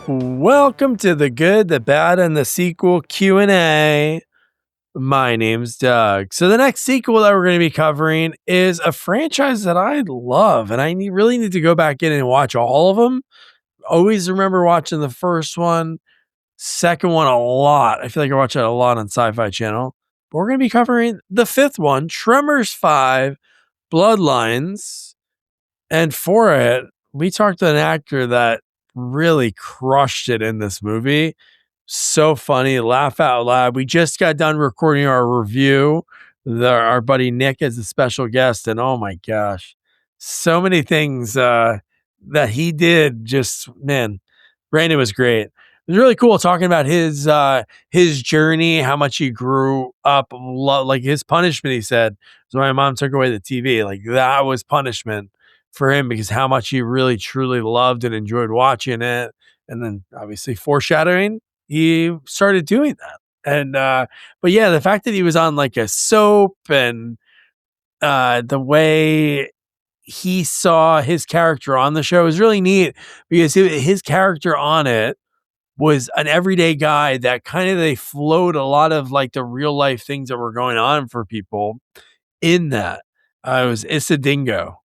Welcome to the good, the bad, and the sequel Q&A. My name's Doug. So the next sequel that we're going to be covering is a franchise that I love, and I really need to go back in and watch all of them. Always remember watching the first one, second one a lot. I feel like I watch it a lot on Sci-Fi Channel. But we're going to be covering the fifth one, Tremors 5, Bloodlines. And for it, we talked to an actor that really crushed it in this movie. So funny, laugh out loud. We just got done recording our review. Our buddy Nick is a special guest, and oh my gosh, so many things that he did. Just man, Brandon was great. It was really cool talking about his journey, how much he grew up, like his punishment. He said, "So my mom took away the TV. Like that was punishment for him because how much he really truly loved and enjoyed watching it." And then obviously foreshadowing, he started doing that. And but yeah, the fact that he was on like a soap and the way he saw his character on the show is really neat because his character on it was an everyday guy that kind of they flowed a lot of like the real life things that were going on for people in that. It was Issa Dingo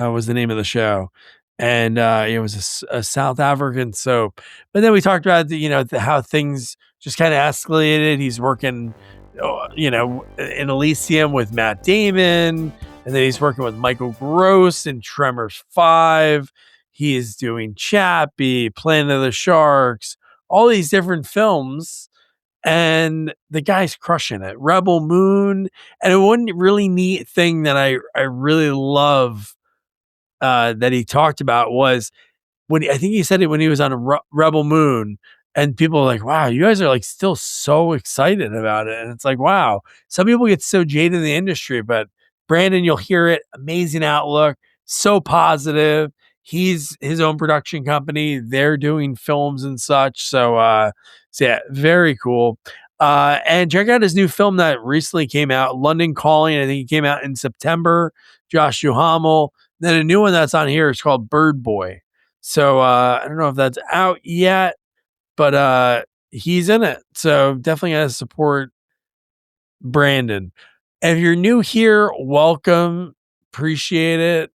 was the name of the show. And it was a South African soap. But then we talked about, how things just kind of escalated. He's working, in Elysium with Matt Damon. And then he's working with Michael Gross in Tremors 5. He is doing Chappie, Planet of the Sharks, all these different films. And the guy's crushing it. Rebel Moon. And one really neat thing that I really love that he talked about was I think he said it when he was on Rebel Moon, and people are like, wow, you guys are like still so excited about it. And it's like, wow, some people get so jaded in the industry, but Brandon, you'll hear it. Amazing outlook, so positive. He's his own production company. They're doing films and such. So yeah, very cool. And check out his new film that recently came out, London Calling. I think it came out in September. Josh Duhamel. Then a new one that's on here is called Bird Boy. So I don't know if that's out yet, but he's in it. So definitely got to support Brandon. And if you're new here, welcome. Appreciate it.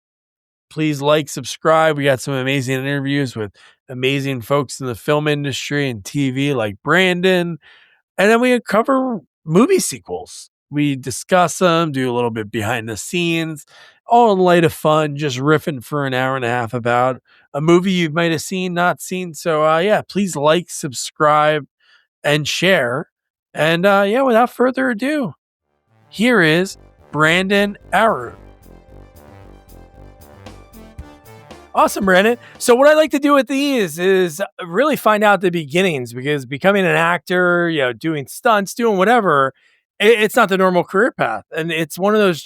Please like, subscribe. We got some amazing interviews with amazing folks in the film industry and TV like Brandon. And then we cover movie sequels. We discuss them, do a little bit behind the scenes, all in light of fun, just riffing for an hour and a half about a movie you might have seen, not seen. So yeah, please like, subscribe, and share. And yeah, without further ado, here is Brandon Auret. Awesome, Brandon. So what I like to do with these is really find out the beginnings, because becoming an actor, doing stunts, doing whatever, it's not the normal career path. And it's one of those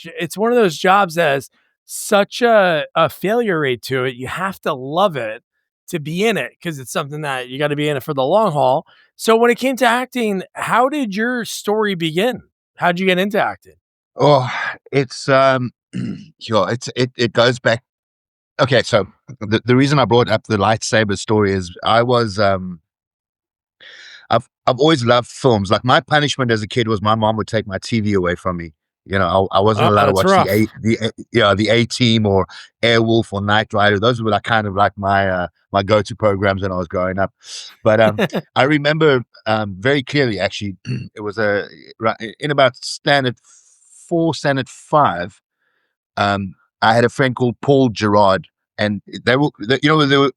jobs that has such a failure rate to it. You have to love it to be in it, because it's something that you got to be in it for the long haul. So when it came to acting, how did your story begin? How'd you get into acting? Oh, it's it goes back. Okay, so the reason I brought up the lightsaber story is I've always loved films. Like my punishment as a kid was my mom would take my TV away from me. I wasn't allowed to watch the A-Team or Airwolf or Knight Rider. Those were kind of like my go-to programs when I was growing up. But I remember very clearly, actually, it was in about standard 4, standard 5. I had a friend called Paul Gerard, and there were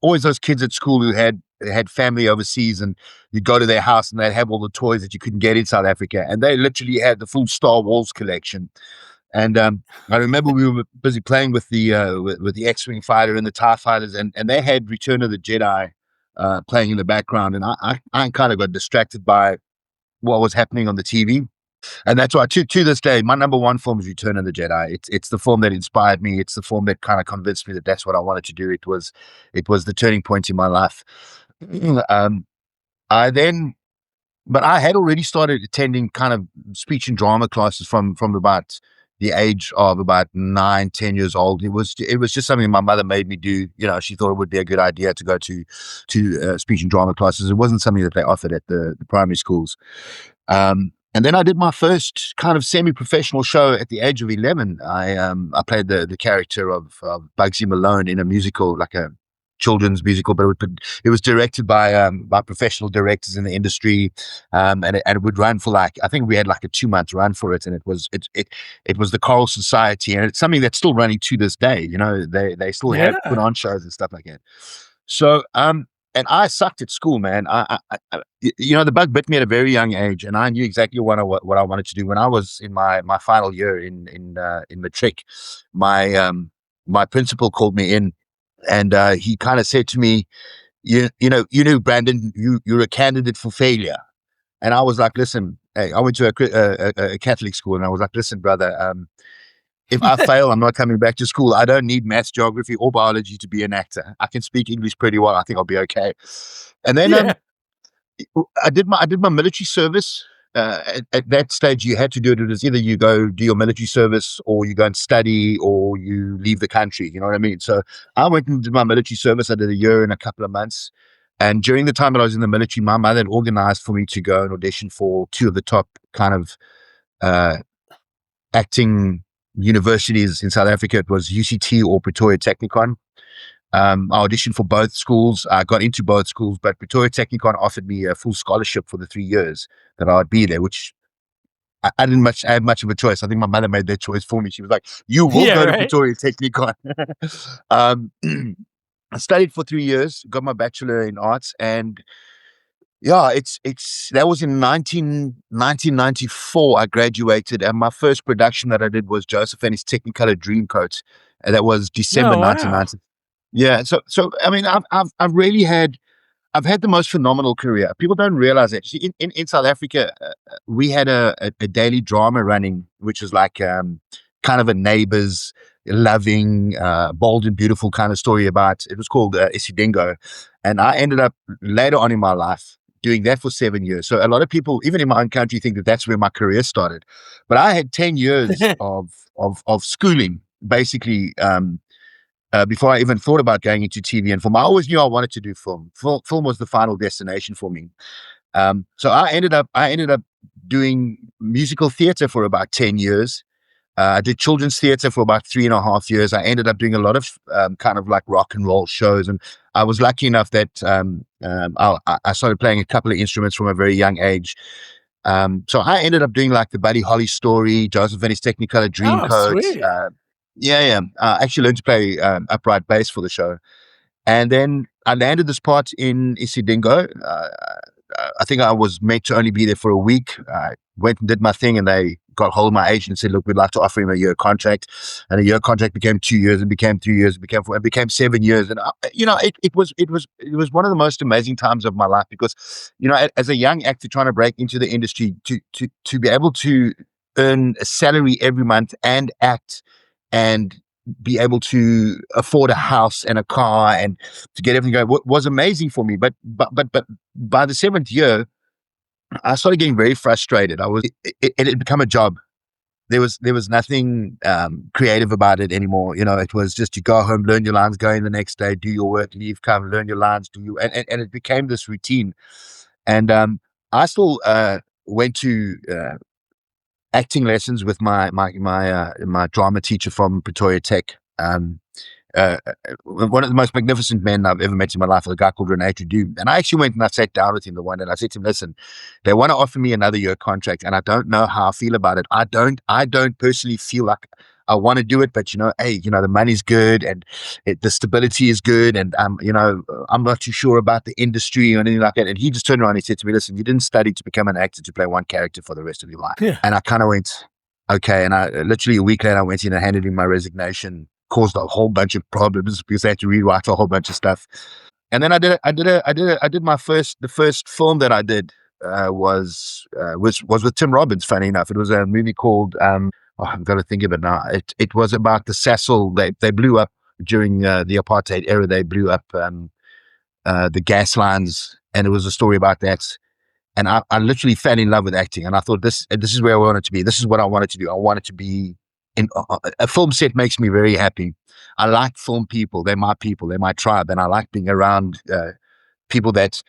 always those kids at school who had family overseas, and you'd go to their house and they'd have all the toys that you couldn't get in South Africa, and they literally had the full Star Wars collection. And I remember we were busy playing with the X-Wing fighter and the TIE fighters, and they had Return of the Jedi playing in the background, and I kind of got distracted by what was happening on the TV. And that's why to this day, my number one film is Return of the Jedi. It's the film that inspired me. It's the film that kind of convinced me that that's what I wanted to do. It was the turning point in my life. But I had already started attending kind of speech and drama classes from about the age of about 9, 10 years old. It was just something my mother made me do. She thought it would be a good idea to go to speech and drama classes. It wasn't something that they offered at the primary schools. And then I did my first kind of semi-professional show at the age of 11. I played the character of Bugsy Malone in a musical, like a children's musical, but it was directed by professional directors in the industry, and it would run for I think we had like a 2-month run for it, and it was the Choral Society, and it's something that's still running to this day. They still have put on shows and stuff like that. So and I sucked at school, man. The bug bit me at a very young age, and I knew exactly what I wanted to do. When I was in my final year in matric, my principal called me in, and he kind of said to me, you know, Brandon, you're a candidate for failure. And I was like, listen, hey, I went to a Catholic school, and I was like, listen, brother, if I fail, I'm not coming back to school. I don't need maths, geography, or biology to be an actor. I can speak English pretty well. I think I'll be okay. And then I did my military service. At that stage, you had to do it. It was either you go do your military service, or you go and study, or you leave the country. You know what I mean? So I went and did my military service. I did a year and a couple of months. And during the time that I was in the military, my mother had organized for me to go and audition for 2 of the top kind of acting universities in South Africa. It was UCT or Pretoria Technikon. I auditioned for both schools. I got into both schools, but Pretoria Technikon offered me a full scholarship for the 3 years that I would be there, which I didn't have much of a choice. I think my mother made that choice for me. She was like, "You will go to Pretoria Technikon." I studied for 3 years, got my bachelor in arts, and yeah, that was in 1994. I graduated, and my first production that I did was Joseph and his Technicolor Dreamcoat, and that was December 1990. Yeah, so I mean, I've really had the most phenomenal career. People don't realize it. See, in South Africa, we had a daily drama running, which was like kind of a neighbors loving, bold and beautiful kind of story about. It was called Isidingo, and I ended up later on in my life doing that for 7 years. So a lot of people, even in my own country, think that that's where my career started. But I had 10 years of schooling, basically. Before I even thought about going into TV and film, I always knew I wanted to do film. Film was the final destination for me. So I ended up doing musical theater for about 10 years. I did children's theater for about 3.5 years. I ended up doing a lot of kind of like rock and roll shows, and I was lucky enough that I started playing a couple of instruments from a very young age. So I ended up doing like the Buddy Holly story, Joseph and his Technicolor Dreamcoat. I actually learned to play upright bass for the show. And then I landed this part in Isidingo. I think I was meant to only be there for a week. I went and did my thing, and they got hold of my agent and said, look, we'd like to offer him a year contract. And a year contract became 2 years, and became 3 years, and became 4, and became 7 years. And, it was one of the most amazing times of my life, because, as a young actor trying to break into the industry, to be able to earn a salary every month and act and be able to afford a house and a car and to get everything going was amazing for me. But by the 7th year, I started getting very frustrated. It had become a job. There was nothing creative about it anymore. It was just you go home, learn your lines, go in the next day, do your work, leave, come, learn your lines, and it became this routine. And I still went to acting lessons with my drama teacher from Pretoria Tech. One of the most magnificent men I've ever met in my life, a guy called Rene Trudeau. And I actually went and I sat down with him the one, and I said to him, listen, they want to offer me another year contract, and I don't know how I feel about it. I don't personally feel like I want to do it, but hey, the money's good, and the stability is good, and I'm not too sure about the industry or anything like that. And he just turned around and he said to me, listen, you didn't study to become an actor to play one character for the rest of your life. Yeah. And I kind of went, okay. And I literally a week later, I went in and handed in my resignation. Caused a whole bunch of problems because I had to rewrite a whole bunch of stuff. And then the first film that I did was with Tim Robbins. Funny enough, it was a movie called I've got to think of it now. It was about the Sasol. They blew up during the apartheid era. They blew up the gas lines, and it was a story about that. And I literally fell in love with acting, and I thought this is where I wanted to be. This is what I wanted to do. I wanted to be a film set makes me very happy. I like film people. They're my people. They're my tribe, and I like being around people that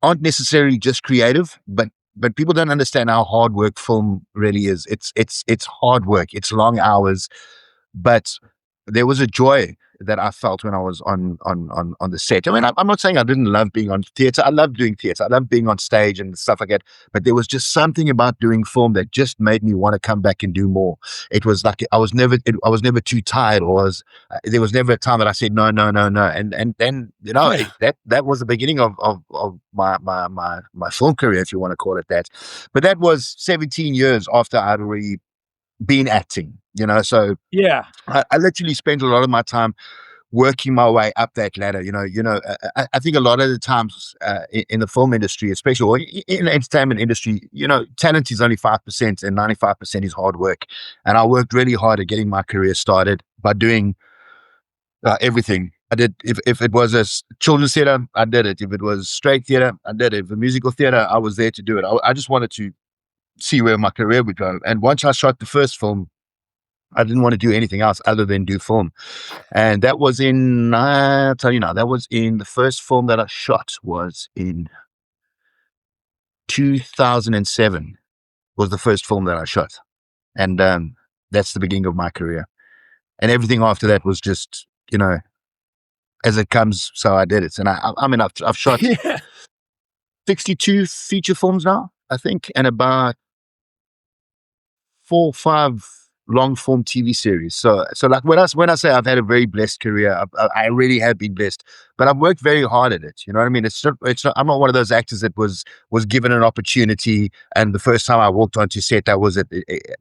aren't necessarily just creative, but people don't understand how hard work film really is. It's hard work. It's long hours, but there was a joy that I felt when I was on the set. I mean, I'm not saying I didn't love being on theater. I love doing theater. I love being on stage and stuff like that. But there was just something about doing film that just made me want to come back and do more. It was like I was never too tired, or there was never a time that I said no, no, no, no. And then that was the beginning of my film career, if you want to call it that. But that was 17 years after I'd already been acting. So Yeah. I literally spent a lot of my time working my way up that ladder. I think a lot of the times in the film industry, especially or in the entertainment industry, talent is only 5% and 95% is hard work. And I worked really hard at getting my career started by doing everything. I did. If it was a children's theater, I did it. If it was straight theater, I did it. If a musical theater, I was there to do it. I just wanted to see where my career would go. And once I shot the first film, I didn't want to do anything else other than do film. And that was I'll tell you now, that was in the first film that I shot was in 2007 was the first film that I shot. And that's the beginning of my career. And everything after that was just, as it comes, so I did it. And I mean, I've shot 62 feature films now, I think, and about 4 or 5 long form TV series. So like when I say I've had a very blessed career, I really have been blessed, but I've worked very hard at it. You know what I mean? It's not, I'm not one of those actors that was given an opportunity and the first time I walked onto set, that was it.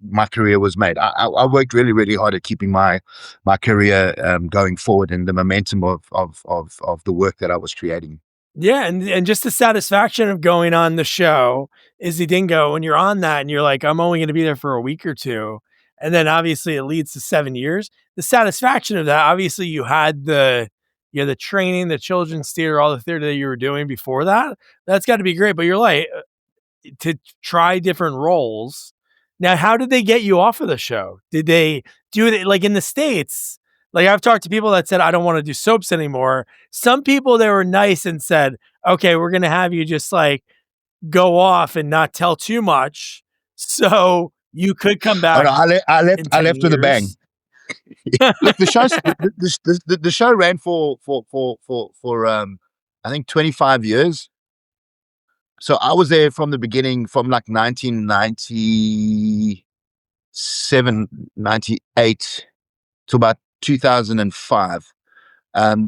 My career was made. I worked really, really hard at keeping my career going forward and the momentum of the work that I was creating. Yeah, and just the satisfaction of going on the show Izzy Dingo when you're on that and you're like, I'm only gonna be there for a week or 2, and then obviously it leads to 7 years. The satisfaction of that, obviously you had the training, the children's theater, all the theater that you were doing before that. That's gotta be great, but you're like, to try different roles. Now, how did they get you off of the show? Did they do it like in the States? Like I've talked to people that said, I don't want to do soaps anymore. Some people, they were nice and said, okay, we're going to have you just like go off and not tell too much. So you could come Oh, back. no, I left with a bang. Years. Look, the show ran for I think 25 years. So I was there from the beginning, from like 1997, 98 to about 2005.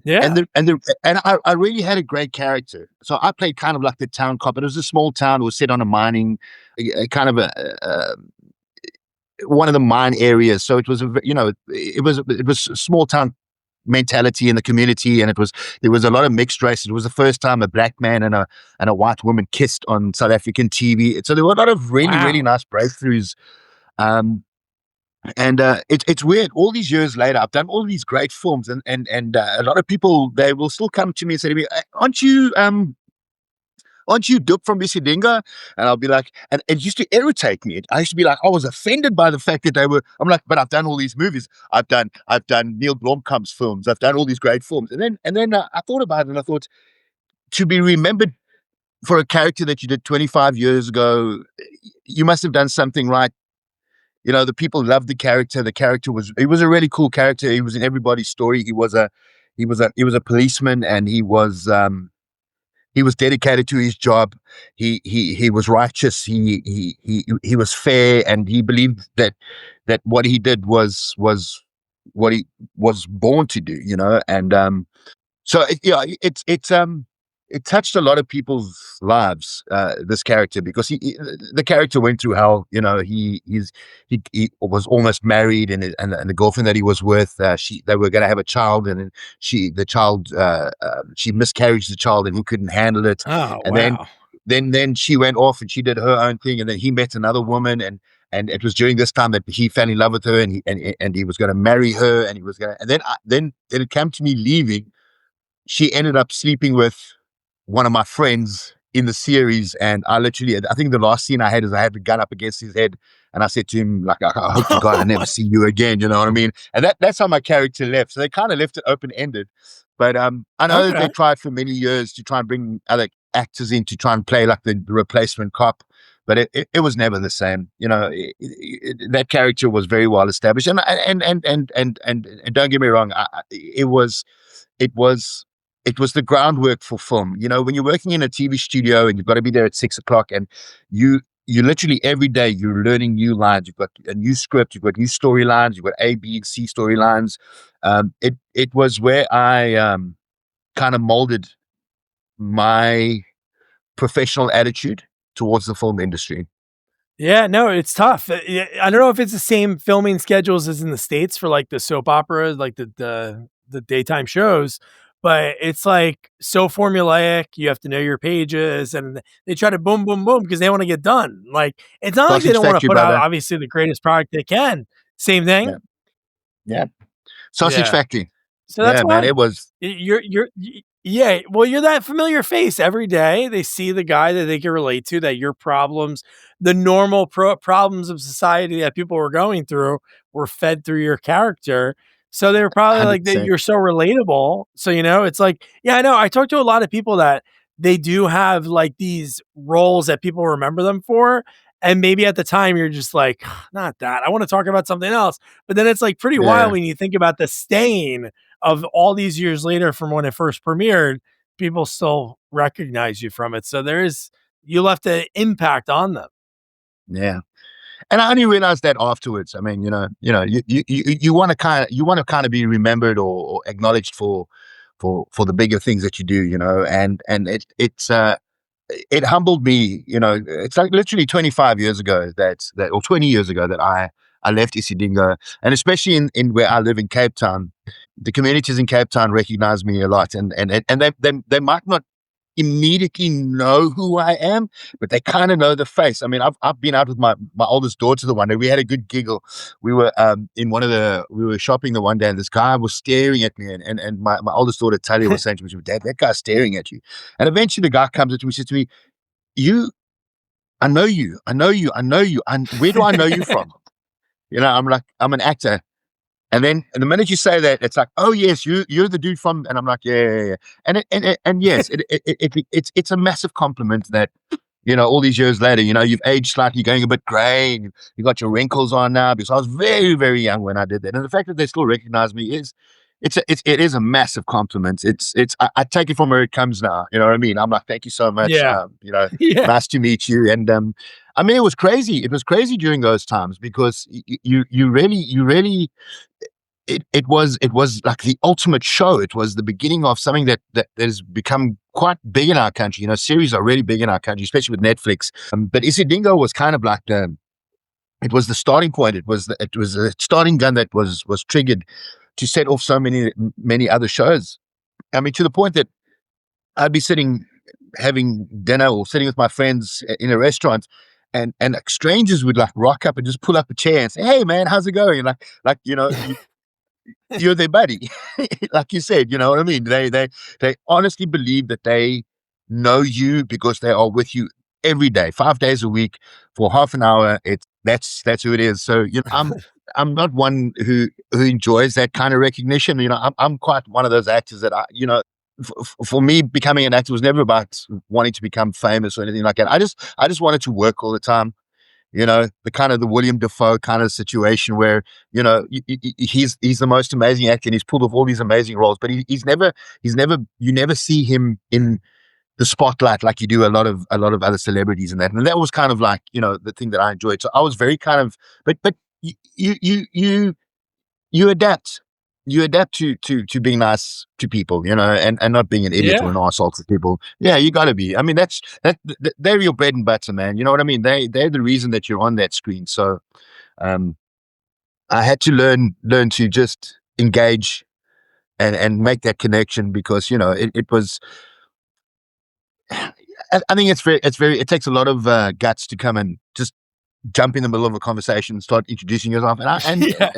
Yeah. And I really had a great character. So I played kind of like the town cop. It was a small town. It was set on a mining, kind of one of the mine areas. So it was it was a small town mentality in the community, and there was a lot of mixed race. It was the first time a black man and a white woman kissed on South African TV. So there were a lot of really, really nice breakthroughs. And it's weird. All these years later, I've done all these great films, and a lot of people, they will still come to me and say to me, "Aren't you Dup from Bisidinga?" And I'll be like, and it used to irritate me. I used to be like, I was offended by the fact that they were. I'm like, but I've done all these movies. I've done Neil Blomkamp's films. I've done all these great films. And then I thought about it, and I thought, to be remembered for a character that you did 25 years ago, you must have done something right. The people loved the character. He was a really cool character. He was in everybody's story. He was a policeman, and he was dedicated to his job. He was righteous. He was fair, and he believed that what he did was what he was born to do. And so it touched a lot of people's lives. This character, because the character went through hell. He was almost married, and the girlfriend that he was with, they were going to have a child, and she miscarried the child, and he couldn't handle it. Oh, and wow. then she went off and she did her own thing, and then he met another woman, and it was during this time that he fell in love with her, and he was going to marry her, and he was going to, and then it came to me leaving. She ended up sleeping with one of my friends in the series, and I think the last scene I had is I had the gun up against his head, And I said to him, like, I hope to God I never see you again. You know what I mean? And that's how my character left. So they kind of left it open ended. But I know that Okay. they tried for many years to try and bring other actors in to try and play like the replacement cop, but it was never the same. You know, that character was very well established, and don't get me wrong, it was it was the groundwork for film. You know, when you're working in a TV studio and you've got to be there at 6 o'clock, and you literally every day you're learning new lines. You've got a new script, you've got new storylines, you've got A, B, and C storylines. It was where I kind of molded my professional attitude towards the film industry. Yeah, no, it's tough. I don't know if it's the same filming schedules as in the States for like the soap operas, like the daytime shows, but it's like so formulaic. You have to know your pages, and they try to boom, boom, boom because they want to get done. Like it's not like they Sausage don't want to Factory, put out brother. obviously the greatest product they can. Same thing. Yeah, yeah. Sausage Yeah. Factory. So that's Yeah, man. why It was. yeah, well, you're that familiar face every day. They see the guy that they can relate to, that your problems, the normal problems of society that people were going through were fed through your character. So they were probably like that 100%. you're so relatable. So, it's like, yeah, I know. I talk to a lot of people that they do have like these roles that people remember them for. And maybe at the time you're just like, not that. I want to talk about something else. But then it's like pretty wild Yeah, when you think about the stain of all these years later from when it first premiered, people still recognize you from it. So you left an impact on them. yeah. And I only realized that afterwards. I mean, you want to kind of be remembered or acknowledged for the bigger things that you do, and it humbled me. It's like literally 25 years ago that or 20 years ago that I left Isidingo, and especially in where I live in Cape Town, the communities in Cape Town recognize me a lot, and they might not immediately know who I am, but they kind of know the face. I mean, I've been out with my oldest daughter the one day. We had a good giggle. We were we were shopping the one day, and this guy was staring at me, and my oldest daughter Talia was saying to me, "Dad, that guy's staring at you." And eventually the guy comes up to me and says to me, "You, I know you, I know you, I know you. And where do I know you from?" I'm like, "I'm an actor." And then and the minute you say that, it's like, "Oh yes, you're the dude from," and I'm like, "Yeah, yeah, yeah." And yes, it's a massive compliment that all these years later, you've aged slightly, going a bit grey, and you got your wrinkles on now, because I was very, very young when I did that. And the fact that they still recognize me it is a massive compliment. I take it from where it comes now. You know what I mean? I'm like, "Thank you so much. Yeah. Yeah. Nice to meet you." And I mean, it was crazy. It was crazy during those times because you really it was like the ultimate show. It was the beginning of something that has become quite big in our country. Series are really big in our country, especially with Netflix. But Isidingo was kind of like it was the starting point. It was a starting gun that was triggered to set off so many other shows. I mean, to the point that I'd be sitting having dinner or sitting with my friends in a restaurant, and like strangers would like rock up and just pull up a chair and say, "Hey man, how's it going?" And you're their buddy. Like you said, you know what I mean? They honestly believe that they know you because they are with you every day, 5 days a week for half an hour. That's who it is. So I'm not one who enjoys that kind of recognition. I'm quite one of those actors that for me, becoming an actor was never about wanting to become famous or anything like that. I just wanted to work all the time. The kind of the William Dafoe kind of situation where, he's the most amazing actor and he's pulled off all these amazing roles, but you never see him in the spotlight like you do a lot of other celebrities and that was kind of like, the thing that I enjoyed. So I was very kind of, but you adapt. You adapt to being nice to people, and not being an idiot or Yeah. an arsehole to people. Yeah, you got to be. I mean, they're your bread and butter, man. You know what I mean? They're the reason that you're on that screen. So, um, I had to learn to just engage and make that connection because it was. I think it takes a lot of guts to come and just jump in the middle of a conversation and start introducing yourself. And Yeah.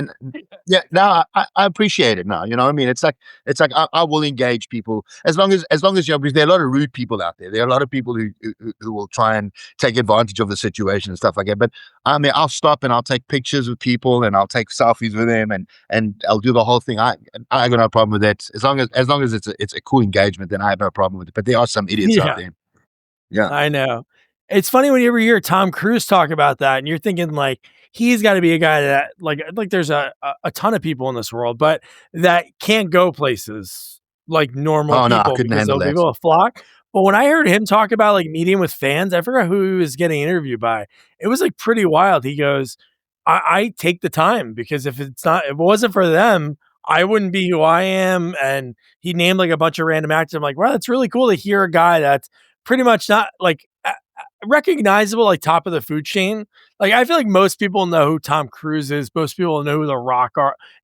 yeah, now I appreciate it now. You know what I mean? It's like I will engage people as long as because there are a lot of rude people out there. There are a lot of people who will try and take advantage of the situation and stuff like that. But I mean, I'll stop and I'll take pictures with people and I'll take selfies with them and I'll do the whole thing. I got no problem with that. As long as it's a cool engagement, then I have no problem with it. But there are some idiots out Yeah. there. Yeah. I know. It's funny when you ever hear Tom Cruise talk about that, and you're thinking like he's got to be a guy that like there's a ton of people in this world, but that can't go places like normal Oh no, I people couldn't because handle they'll that. people will flock. But when I heard him talk about like meeting with fans, I forgot who he was getting interviewed by. It was like pretty wild. He goes, I take the time because if it wasn't for them, I wouldn't be who I am. And he named like a bunch of random actors. I'm like, wow, that's really cool to hear a guy that's pretty much not like recognizable, like top of the food chain. Like I feel like most people know who Tom Cruise is. Most people know who The Rock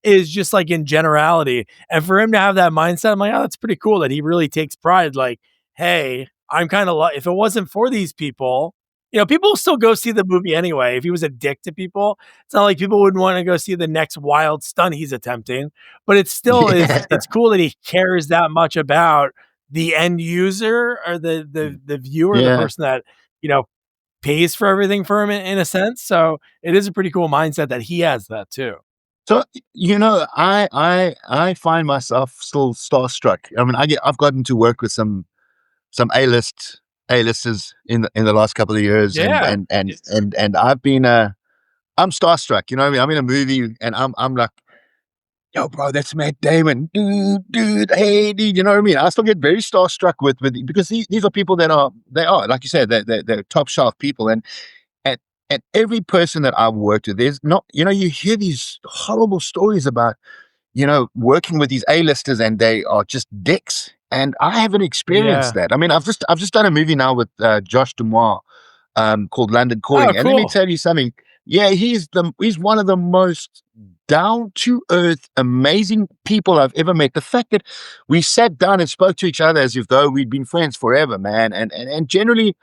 is, just like in generality. And for him to have that mindset, I'm like, oh, that's pretty cool that he really takes pride. Like, hey, I'm kind of like, if it wasn't for these people, people will still go see the movie anyway. If he was a dick to people, it's not like people wouldn't want to go see the next wild stunt he's attempting. But it still is. Yeah. It's cool that he cares that much about the end user or the viewer, the Yeah. person that you know pays for everything for him in a sense. So it is a pretty cool mindset that he has that too. So I find myself still starstruck. I mean, I've gotten to work with some A-listers in the last couple of years, Yeah. and I've been I'm starstruck. You know what I mean? I'm in a movie and I'm like, yo, bro, that's Matt Damon, dude, hey, dude. You know what I mean? I still get very starstruck with because these are people that are like you said, they're top shelf people, and and every person that I've worked with, there's not, you hear these horrible stories about, working with these A-listers and they are just dicks. And I haven't experienced Yeah. that. I mean, I've just done a movie now with Josh Dumois, called London Oh, Calling. And let me cool. tell you something. Yeah, he's one of the most down to earth, amazing people I've ever met. The fact that we sat down and spoke to each other as if though we'd been friends forever, man. And generally,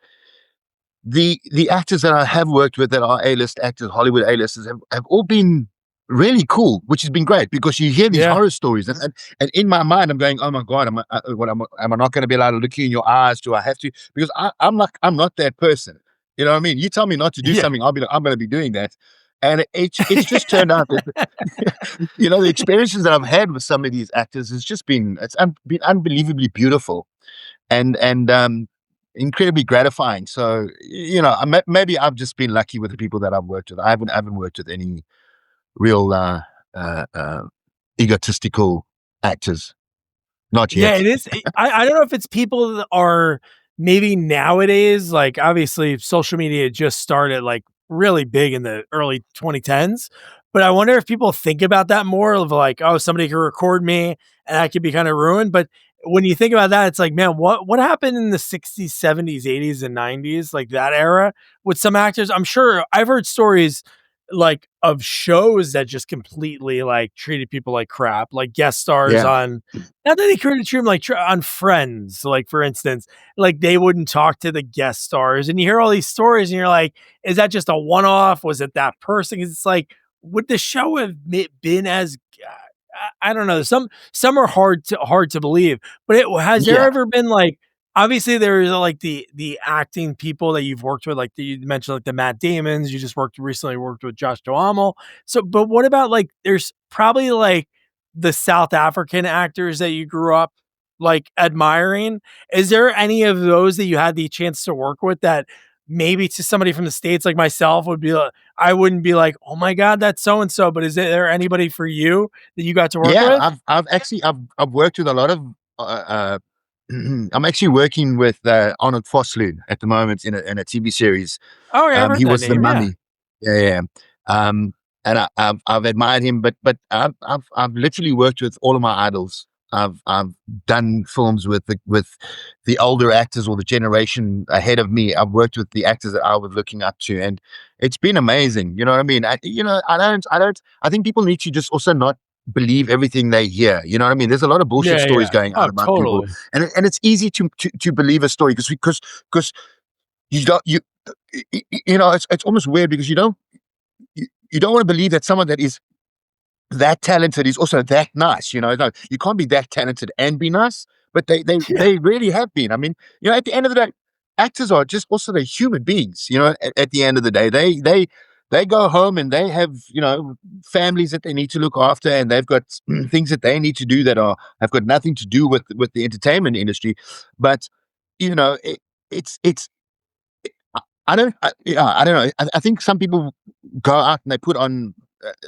the actors that I have worked with that are A-list actors, Hollywood A-listers, have all been really cool, which has been great because you hear these Yeah. horror stories, and in my mind I'm going, oh my god, am I not going to be allowed to look you in your eyes? Do I have to? Because I'm not that person. You know what I mean? You tell me not to do Yeah. something, I'm going to be doing that. And it's just turned out that the experiences that I've had with some of these actors has just been been unbelievably beautiful and incredibly gratifying. So maybe I've just been lucky with the people that I've worked with. I haven't worked with any real uh, uh, egotistical actors, not Yeah, yet. it is. I don't know if it's people that are maybe nowadays, like obviously social media just started like really big in the early 2010s. But I wonder if people think about that more of like, oh, somebody can record me and I could be kind of ruined. But when you think about that, it's like, man, what happened in the 60s, 70s, 80s, and 90s, like that era with some actors? I'm sure I've heard stories like of shows that just completely like treated people like crap, like guest stars Yeah, on not that they couldn't treat them like on Friends, like for instance, like they wouldn't talk to the guest stars, and you hear all these stories, and you're like, is that just a one off? Was it that person? It's like, would the show have been as I don't know. Some are hard to believe, but has there yeah, ever been like obviously there's like the acting people that you've worked with, like you mentioned, like the Matt Damons. You just recently worked with Josh Duhamel. So, but what about like there's probably like the South African actors that you grew up like admiring. Is there any of those that you had the chance to work with that maybe to somebody from the States like myself would be like, I wouldn't be like, oh my God, that's so and so. But is there anybody for you that you got to work yeah. with? I've worked with a lot of. I'm actually working with Arnold Vosloo at the moment in a TV series. Oh, yeah, I've heard He that was the name. Yeah. mummy. Yeah, yeah. And I've admired him, but I've literally worked with all of my idols. I've done films with the older actors or the generation ahead of me. I've worked with the actors that I was looking up to, and it's been amazing. You know what I mean? I think people need to just also not believe everything they hear. You know what I mean? There's a lot of bullshit Yeah. stories Yeah. going out Oh, about people, totally. and it's easy to believe a story because you don't you it's almost weird because you don't want to believe that someone that is that talented is also that nice. No, you can't be that talented and be nice, but Yeah. they really have been. I mean, at the end of the day, actors are just also the human beings. At the end of the day, they go home and they have families that they need to look after, and they've got things that they need to do that have got nothing to do with the entertainment industry. But it's I don't know. I think some people go out and they put on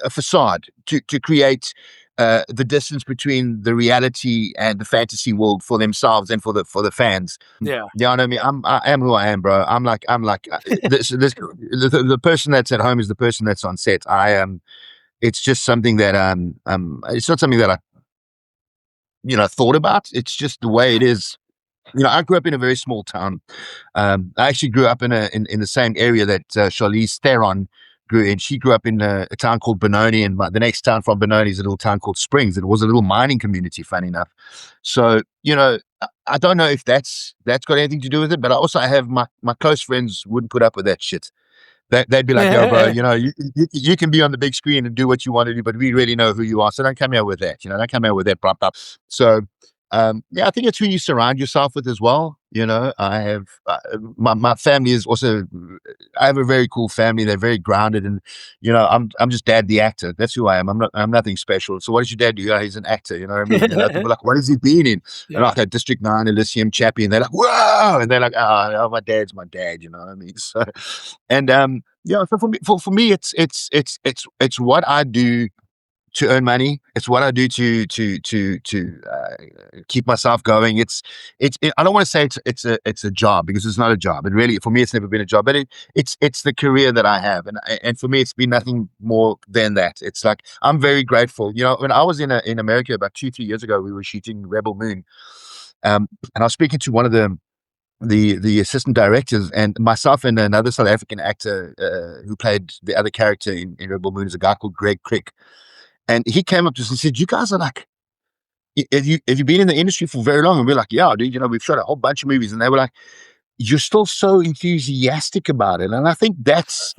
a facade to create the distance between the reality and the fantasy world for themselves and for the fans. Yeah. You know what I mean? I am who I am, bro. I'm like the person that's at home is the person that's on set. I am. It's just something that it's not something that I thought about. It's just the way it is. I grew up in a very small town. I actually grew up in the same area that Charlize Theron grew in. She grew up in a town called Benoni, and the next town from Benoni is a little town called Springs. It was a little mining community, funny enough. So, I don't know if that's got anything to do with it, but I have my close friends wouldn't put up with that shit. They'd be like, yo, bro, you can be on the big screen and do what you want to do, but we really know who you are. So don't come here with that. Don't come here with that prop up. So, yeah, I think it's who you surround yourself with as well. I have my family is also. I have a very cool family. They're very grounded, and I'm just dad the actor. That's who I am. I'm nothing special. So what does your dad do? Yeah, he's an actor. You know what I mean? And people are like, what has he been in? And Yeah. like District 9, Elysium, Chappie, and they're like, whoa, and they're like, oh, my dad's my dad. You know what I mean? So, and yeah. So for me, it's what I do to earn money. It's what I do to keep myself going. I don't want to say it's a job, because it's not a job. It really, for me, it's never been a job. But it's the career that I have, and for me, it's been nothing more than that. It's like I'm very grateful. When I was in America about 2-3 years ago, we were shooting Rebel Moon, and I was speaking to one of the assistant directors, and myself and another South African actor who played the other character in Rebel Moon is a guy called Greg Crick. And he came up to us and said, "You guys are like, have you been in the industry for very long?" And we're like, "Yeah, dude. We've shot a whole bunch of movies." And they were like, "You're still so enthusiastic about it." And I think that's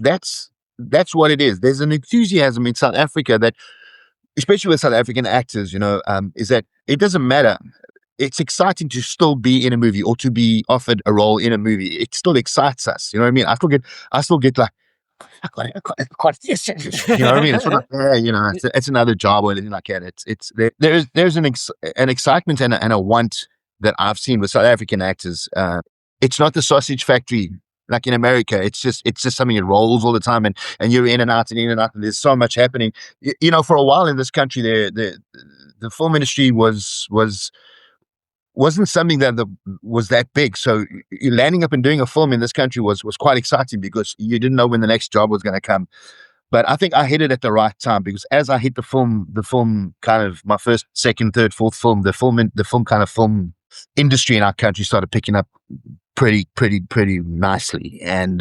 what it is. There's an enthusiasm in South Africa that, especially with South African actors, is that it doesn't matter. It's exciting to still be in a movie or to be offered a role in a movie. It still excites us. You know what I mean? I still get like, yes, you know what I mean? It's not, it's another job or anything like that. There's an excitement and a want that I've seen with South African actors. It's not the sausage factory like in America. It's just something that rolls all the time, and you're in and out and in and out, and there's so much happening. For a while in this country, the film industry wasn't something that was that big. So you landing up and doing a film in this country was quite exciting, because you didn't know when the next job was going to come. But I think I hit it at the right time, because as I hit the film kind of my first, second, third, fourth film, the film industry in our country started picking up pretty nicely. And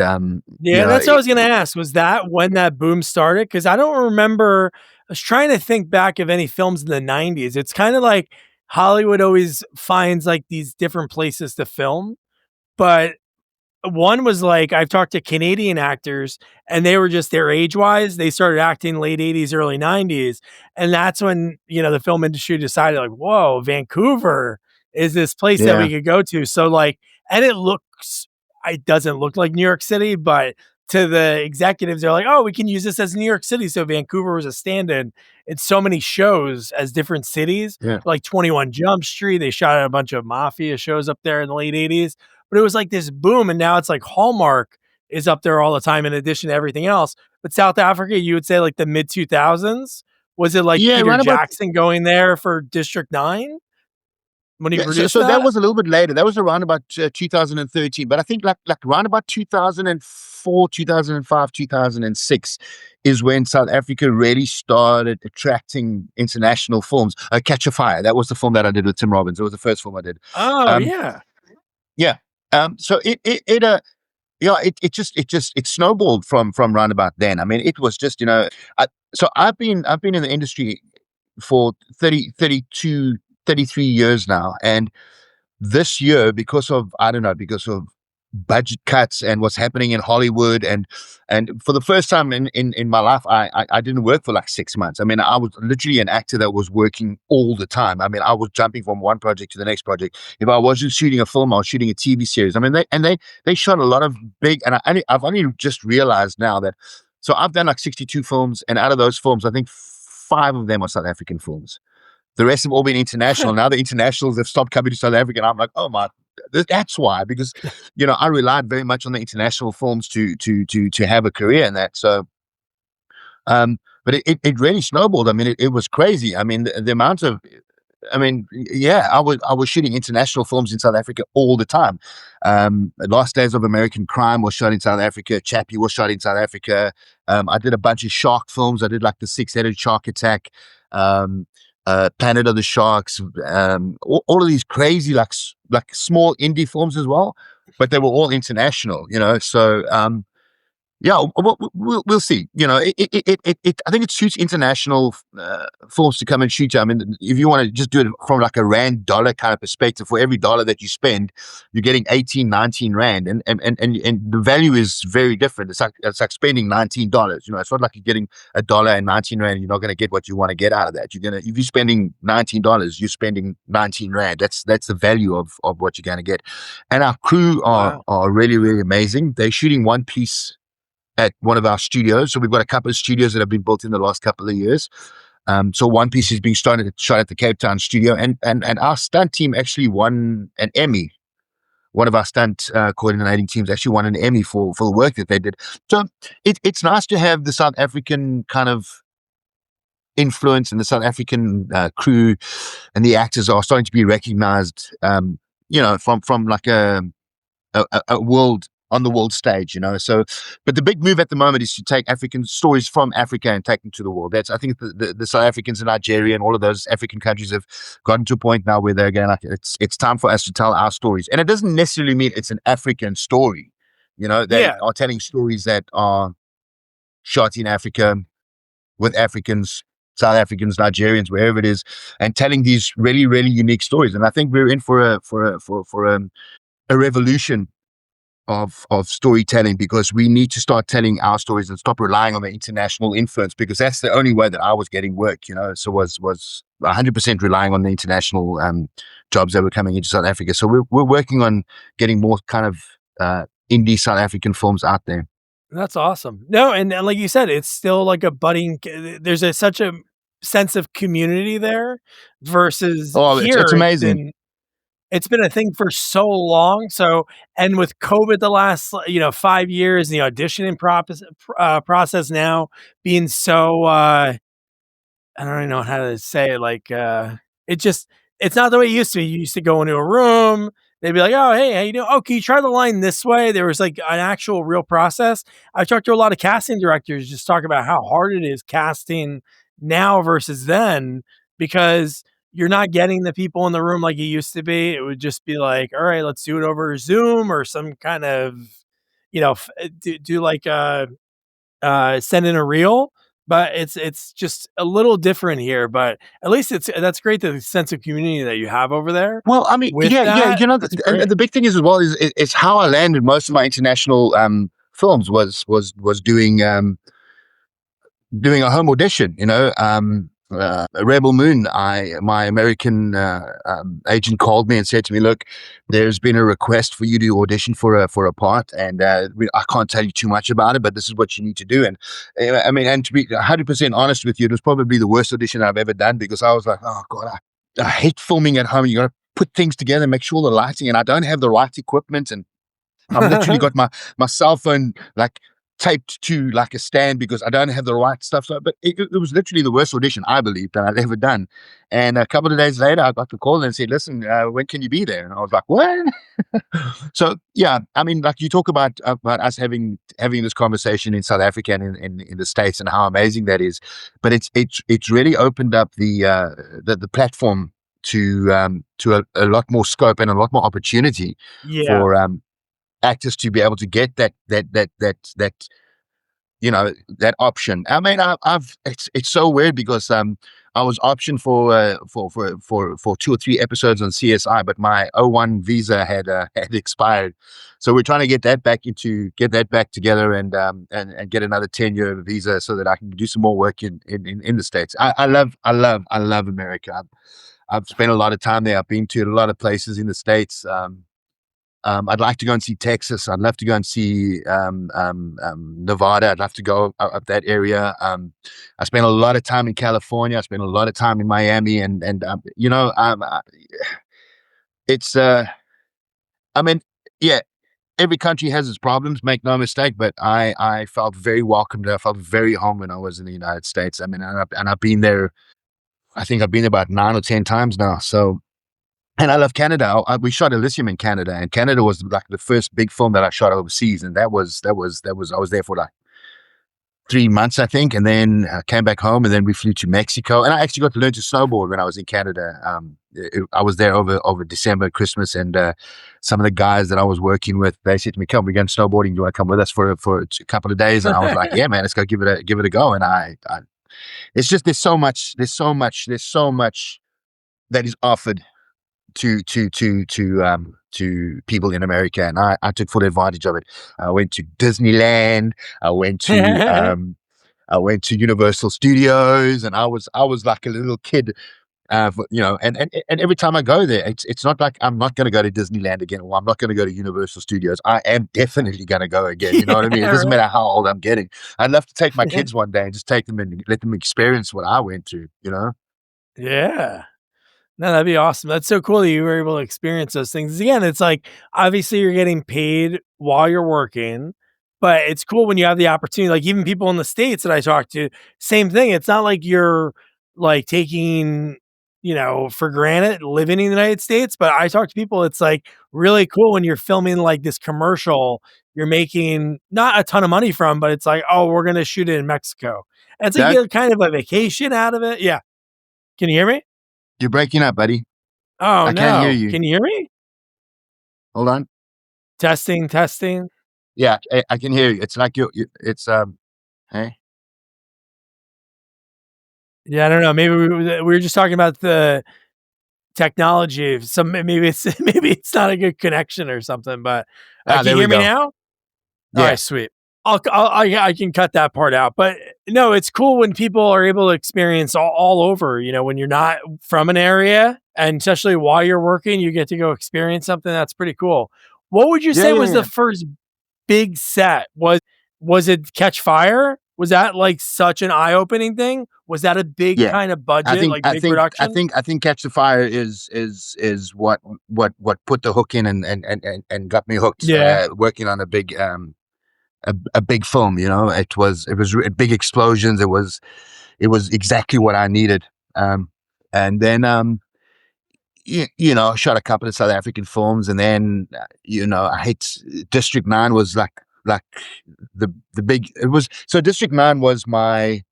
Yeah, that's what I was gonna ask. Was that when that boom started? Because I don't remember. I was trying to think back of any films in the '90s. It's kind of like Hollywood always finds like these different places to film, but one was like I've talked to Canadian actors, and they were just their age wise. They started acting late '80s, early '90s, and that's when the film industry decided like, whoa, Vancouver is this place that we yeah, could go to. So like, and it doesn't look like New York City, but to the executives, they're like, oh, we can use this as New York City. So Vancouver was a stand-in in so many shows as different cities, yeah, like 21 Jump Street. They shot a bunch of mafia shows up there in the late '80s, but it was like this boom. And now it's like Hallmark is up there all the time in addition to everything else. But South Africa, you would say like the mid 2000s. Was it like yeah. Peter Right about. Jackson going there for District 9 when he Yeah, so, produced so that that? was a little bit later. That was around about 2013. But I think like around about 2004, 2005, 2006 is when South Africa really started attracting international films. Catch a Fire. That was the film that I did with Tim Robbins. It was the first film I did. Oh, Um, yeah. yeah. So it snowballed from round about then. I mean, it was just, so I've been in the industry for 33 years now. And this year, because of, I don't know, because of budget cuts and what's happening in Hollywood. And for the first time in my life, I didn't work for like 6 months. I mean, I was literally an actor that was working all the time. I mean, I was jumping from one project to the next project. If I wasn't shooting a film, I was shooting a TV series. I mean, they shot a lot of big, and I've only just realized now that, so I've done like 62 films, and out of those films, I think 5 of them are South African films. The rest have all been international. Now the internationals have stopped coming to South Africa. And I'm like, oh my, that's why, because I relied very much on the international films to have a career in that. So, but it really snowballed. I mean, it was crazy. I mean, the amount of, I mean, yeah, I was shooting international films in South Africa all the time. Last Days of American Crime was shot in South Africa. Chappie was shot in South Africa. I did a bunch of shark films. I did like the 6-headed shark attack. Planet of the Sharks, all of these crazy like small indie films as well, but they were all international, So yeah, we'll see. I think it suits international films to come and shoot you. I mean, if you want to just do it from like a rand dollar kind of perspective, for every dollar that you spend, you're getting 18, 19 rand, and the value is very different. It's like spending $19. It's not like you're getting a dollar and 19 rand. You're not going to get what you want to get out of that. If you're spending $19, you're spending 19 rand. That's the value of what you're going to get. And our crew are really, really amazing. They're shooting one piece at one of our studios. So we've got a couple of studios that have been built in the last couple of years. So One Piece is being shot at the Cape Town studio, and our stunt team actually won an Emmy. One of our stunt coordinating teams actually won an Emmy for the work that they did. So it's nice to have the South African kind of influence, and the South African crew and the actors are starting to be recognized, from like a world, on the world stage, So, but the big move at the moment is to take African stories from Africa and take them to the world. I think the South Africans in Nigeria and all of those African countries have gotten to a point now where they're going like, it's time for us to tell our stories. And it doesn't necessarily mean it's an African story. They are telling stories that are shot in Africa with Africans, South Africans, Nigerians, wherever it is, and telling these really, really unique stories. And I think we're in for a revolution of storytelling, because we need to start telling our stories and stop relying on the international influence, because that's the only way that I was getting work, so was 100% relying on the international jobs that were coming into South Africa. So we're working on getting more kind of indie South African films out there. That's awesome. No, and like you said, it's still like a budding, there's such a sense of community there versus here. It's amazing. It's been a thing for so long. So, and with COVID the last, 5 years, the auditioning process now being so, I don't even know how to say it. Like, it's not the way it used to be. You used to go into a room. They'd be like, oh, hey, how you doing? Oh, can you try the line this way? There was like an actual real process. I've talked to a lot of casting directors just talk about how hard it is casting now versus then, because you're not getting the people in the room like it used to be. It would just be like, all right, let's do it over Zoom or some kind of, do like send in a reel. But it's just a little different here. But at least that's great, the sense of community that you have over there. Well, I mean, the big thing is as well is how I landed most of my international films was doing a home audition. Rebel Moon, my American agent called me and said to me, look, there's been a request for you to audition for a part, and I can't tell you too much about it, but this is what you need to do. And I mean, and to be 100% honest with you, it was probably the worst audition I've ever done, because I was like, oh God, I hate filming at home. You got to put things together, make sure the lighting, and I don't have the right equipment, and I've literally got my cell phone like taped to like a stand because I don't have the right stuff. So, but it was literally the worst audition, I believe, that I'd ever done. And a couple of days later, I got the call and said, listen, when can you be there? And I was like, what? So, yeah, I mean, like you talk about us having this conversation in South Africa and in the States and how amazing that is. But it's really opened up the platform to a lot more scope and a lot more opportunity for actors to be able to get that that option. I mean, it's so weird because I was optioned for 2 or 3 episodes on CSI, but my O1 visa had expired, so we're trying to get that back together and get another 10-year visa so that I can do some more work in the States. I love America. I've spent a lot of time there. I've been to a lot of places in the States. I'd like to go and see Texas. I'd love to go and see Nevada. I'd love to go up that area. I spent a lot of time in California. I spent a lot of time in Miami, and it's I mean, yeah, every country has its problems. Make no mistake, but I felt very welcomed. I felt very home when I was in the United States. I mean, and I've been there. I think I've been there about 9 or 10 times now. So. And I love Canada. We shot Elysium in Canada, and Canada was like the first big film that I shot overseas, and that was. I was there for like 3 months, I think, and then came back home, and then we flew to Mexico, and I actually got to learn to snowboard when I was in Canada. I was there over December, Christmas, and some of the guys that I was working with, they said to me, "Come, we're going snowboarding. Do you want to come with us for a couple of days?" And I was like, "Yeah, man, let's go give it a go." And it's just there's so much that is offered to people in America, and I took full advantage of it. I went to Disneyland. I went to Universal Studios, and I was like a little kid. And every time I go there, it's not like I'm not going to go to Disneyland again, or I'm not going to go to Universal Studios. I am definitely going to go again. You know what I mean? It doesn't matter how old I'm getting. I'd love to take my kids one day and just take them and let them experience what I went through. Yeah. No, that'd be awesome. That's so cool that you were able to experience those things. Again, it's like obviously you're getting paid while you're working, but it's cool when you have the opportunity. Like even people in the States that I talk to, same thing. It's not like you're like taking, for granted living in the United States, but I talk to people, it's like really cool when you're filming like this commercial you're making not a ton of money from, but it's like, oh, we're gonna shoot it in Mexico. And it's like you Doug, get kind of a vacation out of it. Yeah. Can you hear me? you're breaking up, buddy. Oh, I can't hear no. you. Can you hear me? Hold on. Testing, testing. Yeah, I can hear you. It's like it's hey. Yeah, I don't know. Maybe we were just talking about the technology. Some maybe it's maybe it's not a good connection or something. But can There you we hear me go. now? All Yeah. right, sweet. I can cut that part out. But no, it's cool when people are able to experience all over. When you're not from an area, and especially while you're working, you get to go experience something that's pretty cool. What would you Yeah, say yeah, was the yeah. first big set? Was it Catch Fire? Was that like such an eye-opening thing? Was that a big Yeah. kind of I budget, think like I big think I production? think I think Catch the Fire is what put the hook in and got me hooked. Yeah. Working on a big film, it was big explosions. It was exactly what I needed. And then shot a couple of South African films, and then I hate District 9 was like the big. It was so District 9 was I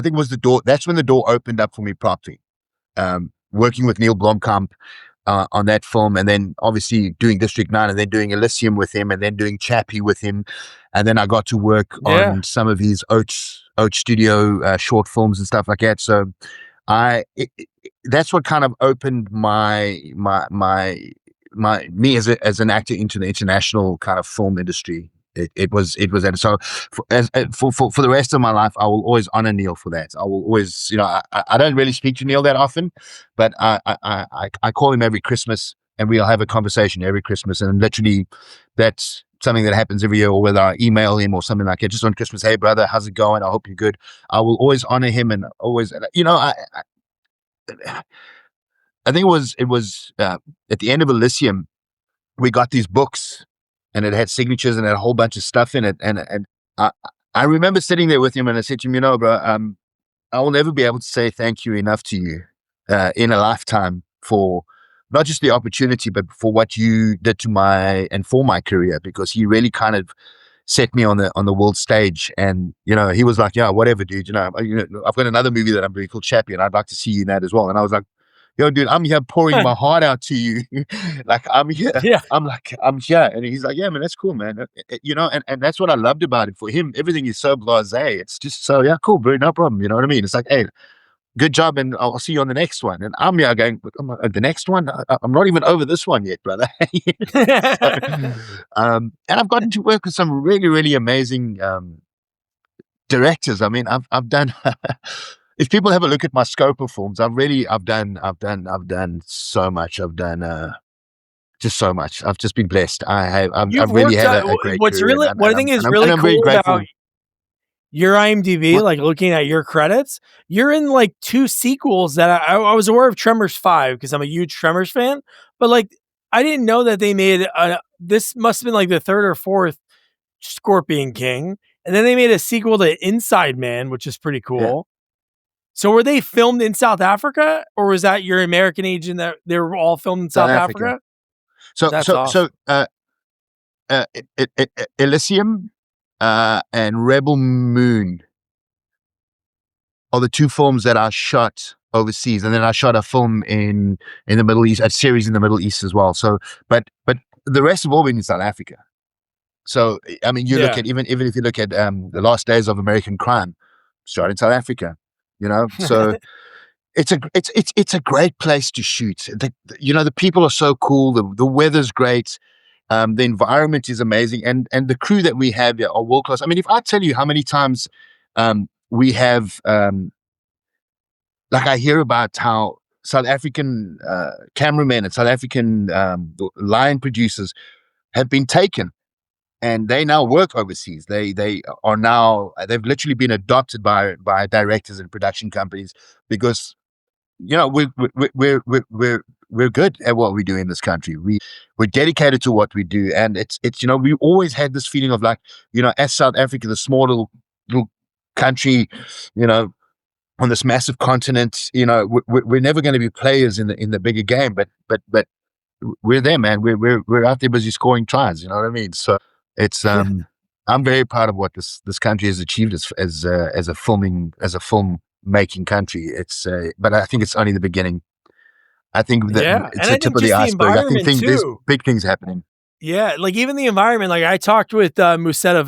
think it was the door. That's when the door opened up for me properly. Working with Neil Blomkamp on that film, and then obviously doing District 9, and then doing Elysium with him, and then doing Chappie with him, and then I got to work Yeah. on some of his Oat Studio short films and stuff like that. So that's what kind of opened me as an actor into the international kind of film industry. It was that. So for the rest of my life, I will always honor Neil for that. I will always, I don't really speak to Neil that often, but I call him every Christmas, and we'll have a conversation every Christmas, and literally that's something that happens every year, or whether I email him or something like that, just on Christmas. Hey brother, how's it going? I hope you're good. I will always honor him, and always, I think it was at the end of Elysium, we got these books, and it had signatures and it had a whole bunch of stuff in it. And I, I remember sitting there with him, and I said to him, bro, I will never be able to say thank you enough to you in a lifetime for not just the opportunity, but for what you did to for my career, because he really kind of set me on the world stage. And he was like, yeah, whatever, dude. I've got another movie that I'm doing called Chappie, and I'd like to see you in that as well. And I was like, yo, dude, I'm here pouring my heart out to you. Like, I'm here. Yeah. I'm here. And he's like, yeah, man, that's cool, man. And that's what I loved about it. For him, everything is so blasé. It's just so, yeah, cool, bro, no problem. You know what I mean? It's like, hey, good job, and I'll see you on the next one. And I'm here going, the next one? I'm not even over this one yet, brother. So, and I've gotten to work with some really, really amazing directors. I mean, I've done. If people have a look at my scope of films, I've done so much. I've done just so much. I've just been blessed. You've I've really worked had on a great what's career, really what I think is really and I'm very cool about grateful. your IMDb, What? like looking at your credits, you're in like 2 sequels that I was aware of Tremors 5 because I'm a huge Tremors fan, but like I didn't know that they made this must have been like the 3rd or 4th Scorpion King. And then they made a sequel to Inside Man, which is pretty Yeah, cool. So were they filmed in South Africa or was that your American agent that they were all filmed in South South Africa. Africa? So That's so awesome. so Elysium and Rebel Moon are the 2 films that I shot overseas, and then I shot a film in the Middle East, a series in the Middle East as well. So, but the rest have all been in South Africa. So, I mean, you look Yeah. at even if you look at the Last Days of American Crime, shot in South Africa. So it's a great place to shoot. The people are so cool. The weather's great. The environment is amazing, and the crew that we have here are world class. I mean, if I tell you how many times we have, like I hear about how South African cameramen and South African line producers have been taken, and they now work overseas. They've literally been adopted by directors and production companies because we're good at what we do in this country. We're dedicated to what we do, and it's we always had this feeling of like, as South Africa, the small little country, on this massive continent, we're never going to be players in the bigger game, but we're there, man. We're out there busy scoring tries. You know what I mean? So it's I'm very proud of what this country has achieved as a film making country. But I think it's only the beginning. I think that Yeah. it's And the I tip think of the just the iceberg. I think environment there's too. big things happening. Yeah, like even the environment. Like I talked with Musetta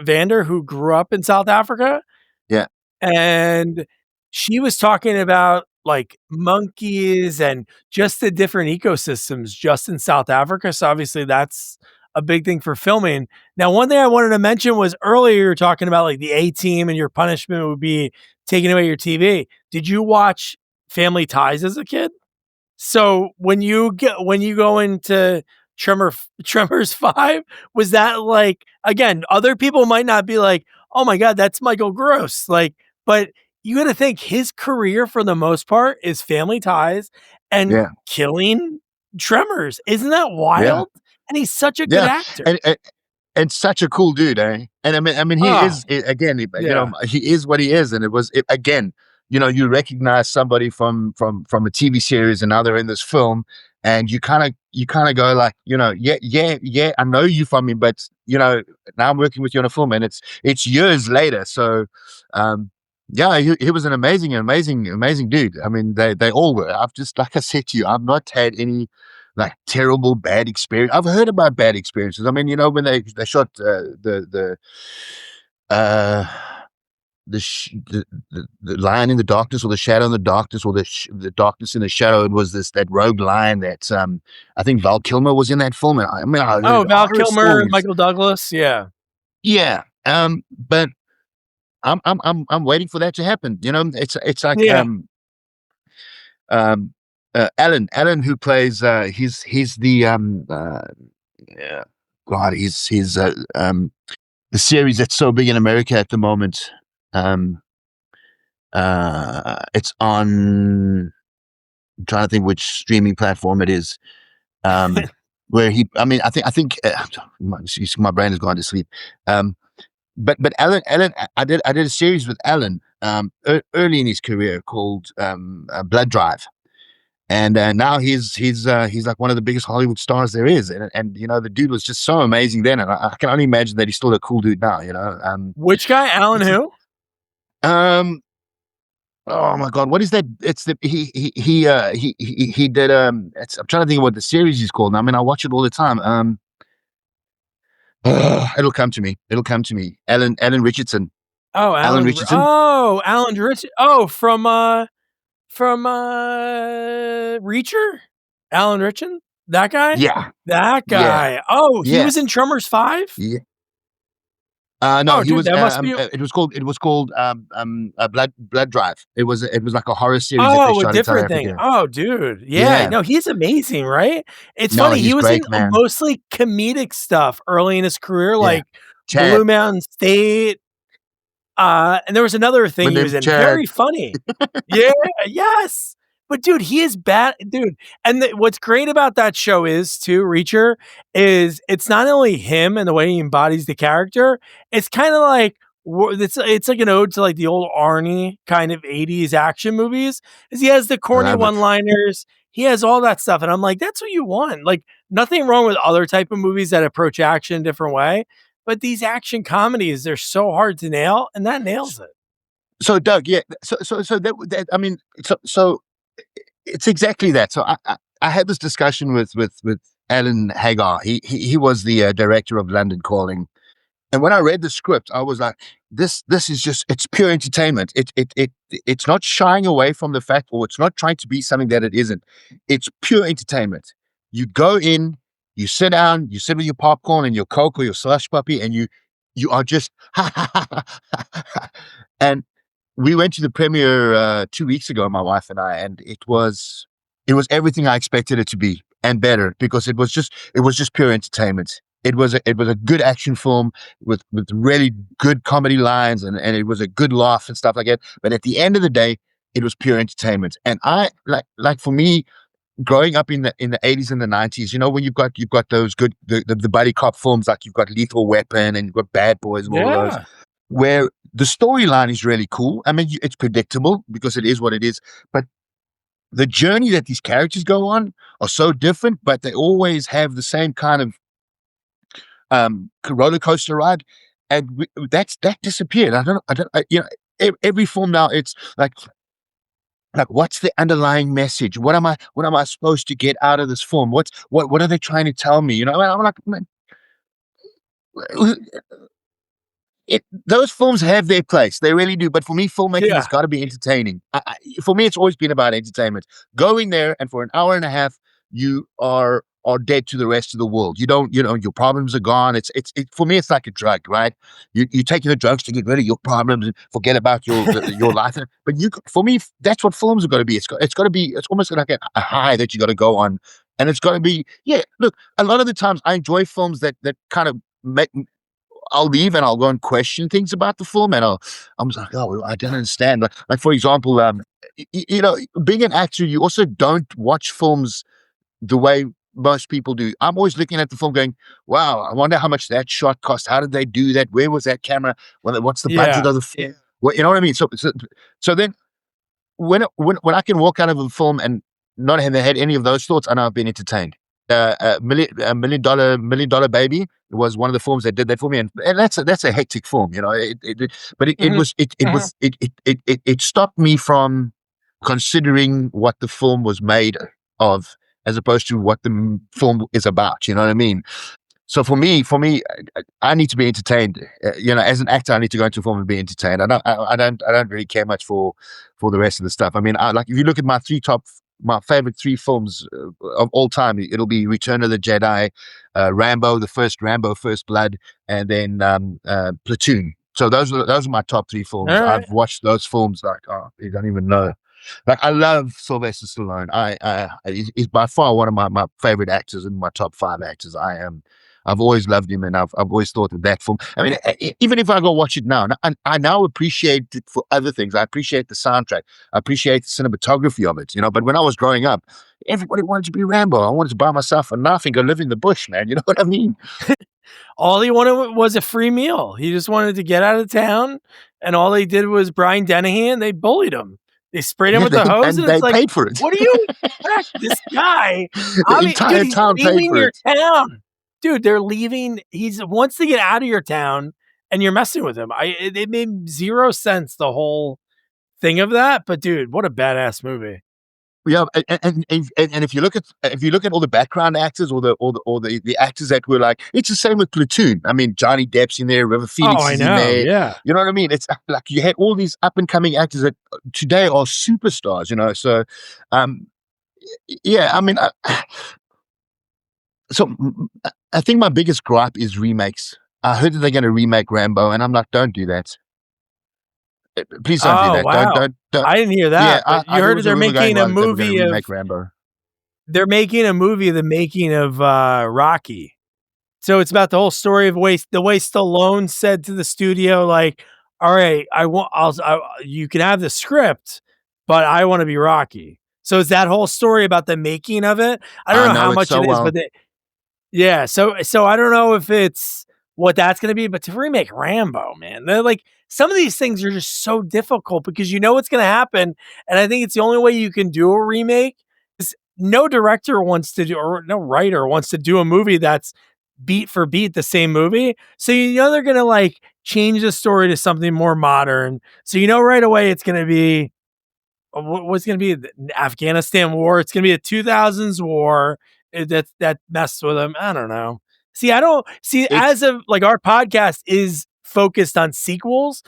Vander, who grew up in South Africa, Yeah, and she was talking about like monkeys and just the different ecosystems just in South Africa. So obviously that's a big thing for filming. Now, one thing I wanted to mention was earlier you were talking about like the A Team and your punishment would be taking away your TV. Did you watch Family Ties as a kid? So when you go into Tremors 5, was that like again, other people might not be like, "Oh my god, that's Michael Gross." Like, but you got to think his career for the most part is Family Ties and yeah, killing Tremors. Isn't that yeah, wild? And he's such a good yeah. actor. And such a cool dude, eh? And I mean, he Oh, is again, yeah. he is what he is, and again, you recognize somebody from a TV series, and now they're in this film, and you kind of go like, yeah, I know you from me, but now I'm working with you on a film, and it's years later, so yeah, he was an amazing dude. I mean, they all were. I've just, like I said to you, I've not had any like terrible bad experience. I've heard about bad experiences. I mean, when they shot uh the lion in the darkness, or the shadow in the darkness, or the darkness in the shadow. It was that rogue lion that I think Val Kilmer was in that film. And I mean, I Oh, heard Val horror Kilmer, stories. Michael Douglas. Yeah. Yeah. But I'm waiting for that to happen. It's like Yeah. um Alan, who plays he's the yeah, God, he's the series that's so big in America at the moment. Um, it's on. I'm trying to think which streaming platform it is. Where I mean, I think my brain has gone to sleep. But Alan, I did a series with Alan early in his career called Blood Drive. And now he's like one of the biggest Hollywood stars there is, and the dude was just so amazing then, and I can only imagine that he's still a cool dude now. Which guy? Alan It's who? um oh my God, what is that? It's the he did I'm trying to think of what the series is called. I mean, I watch it all the time. It'll come to me. It'll come to me. Alan Richardson. Oh, Alan Alan. Richardson. Oh, Alan Rich. Oh, from from Reacher, Alan Ritchson, that guy. Yeah, That yeah, guy. Oh, he yeah, was in Tremors 5. yeah. No, Oh, he dude, was. that must be. It was called Blood Drive. It was like a horror series that they Oh, a shot in South different thing. Africa. Oh, dude. Yeah. Yeah, No, he's amazing, right? It's no, funny. He he's was in great, man. mostly comedic stuff early in his career, Yeah, like Chad, Blue Mountain State. And there was another thing my he was name's in. Chad. Very funny. Yeah, yes. But dude, he is bad, dude. And what's great about that show is too, Reacher, is it's not only him and the way he embodies the character. It's kind of like it's like an ode to like the old Arnie kind of 80s action movies. Is he has the I corny love it. one-liners, he has all that stuff. And I'm like, that's what you want. Like nothing wrong with other type of movies that approach action a different way. But these action comedies, they're so hard to nail, and that nails it. So, Doug, yeah. So that I mean, so it's exactly that. So I had this discussion with Alan Hagar. He was the director of London Calling. And when I read the script, I was like, this is just, it's pure entertainment. It's not shying away from the fact, or it's not trying to be something that it isn't. It's pure entertainment. You go in, you sit down, you sit with your popcorn and your Coke or your slush puppy, and you are just and we went to the premiere 2 weeks ago, my wife and I, and it was everything I expected it to be and better, because it was just pure entertainment. It was a good action film with really good comedy lines, and it was a good laugh and stuff like that. But at the end of the day, it was pure entertainment. And I like for me, growing up in the 80s and the 90s, when you've got those good the buddy cop films, like you've got Lethal Weapon and you've got Bad Boys and all of those, Yeah. where the storyline is really cool. I mean, it's predictable because it is what it is, but the journey that these characters go on are so different, but they always have the same kind of roller coaster ride, and that disappeared. Every film now, it's like what's the underlying message? What am I supposed to get out of this film? What are they trying to tell me? I'm like, man, those films have their place. They really do. But for me, filmmaking has Yeah. got to be entertaining. For me, it's always been about entertainment. Going there and for an hour and a half, you are dead to the rest of the world. You don't, your problems are gone. For me, it's like a drug, right? You're taking the drugs to get rid of your problems and forget about your life. But for me, that's what films are going to be. It's got to be. It's almost like a high that you got to go on, and it's got to be. Yeah, look, a lot of the times I enjoy films that kind of make. I'll leave and I'll go and question things about the film, and I'm just like, oh, well, I don't understand. Like for example, being an actor, you also don't watch films the way most people do. I'm always looking at the film, going, wow, I wonder how much that shot cost. How did they do that? Where was that camera? What's the budget Yeah. of the film? Well, you know what I mean? So then when I can walk out of a film and not have had any of those thoughts, I know I've been entertained. Million Dollar Baby was one of the films that did that for me, and that's a hectic film, but it Mhm. was it stopped me from considering what the film was made of, as opposed to what the film is about. You know what I mean? So I need to be entertained. As an actor, I need to go into a film and be entertained. I don't really care much for the rest of the stuff. I mean, like if you look at my favorite three films of all time, it'll be Return of the Jedi, Rambo, the first Rambo, First Blood, and then Platoon. So those are my top three films. All right. I've watched those films like, oh, you don't even know. Like, I love Sylvester Stallone. He's by far one of my favorite actors, in my top five actors. I've always loved him, and I've always thought that film. I mean, even if I go watch it now, I now appreciate it for other things. I appreciate the soundtrack. I appreciate the cinematography of it. But when I was growing up, everybody wanted to be Rambo. I wanted to buy myself a knife and go live in the bush, man. You know what I mean? All he wanted was a free meal. He just wanted to get out of town, and all they did was Brian Dennehy, and they bullied him. They sprayed him Yeah, with the hose, and and it's they like, paid for it. what do you expect? This guy, The I mean, dude, entire he's town paid leaving for your it. town. Dude, they're leaving. He wants to get out of your town, and you're messing with him. It made zero sense, the whole thing of that. But dude, what a badass movie. Yeah, and if you look at all the background actors or the actors that were like, it's the same with Platoon. I mean, Johnny Depp's in there, River Oh, Phoenix I is in know. there. Yeah. You know what I mean? It's like you had all these up and coming actors that today are superstars. So um, yeah, I mean, I think my biggest gripe is remakes. I heard that they're going to remake Rambo, and I'm like, don't do that. Please don't do Oh, that. wow. Don't. I didn't hear Yeah, that, but you there heard was a they're rumor going making a around that they were going to movie of remake Rambo. they're making a movie of the making of Rocky. So it's about the whole story of the way Stallone said to the studio, like, "All right, you can have the script, but I want to be Rocky." So it's that whole story about the making of it. I don't I know how know it much it so is, well. but yeah. So I don't know if it's what that's going to be, but to remake Rambo, man, they're like some of these things are just so difficult because you know what's going to happen, and I think it's the only way you can do a remake. No director wants to do, or no writer wants to do a movie that's beat for beat the same movie. So you know they're gonna like change the story to something more modern. So you know right away it's gonna be what's gonna be the Afghanistan war. It's gonna be a 2000s war that messed with them. I don't know. See, I don't see It's as of like our podcast is focused on sequels.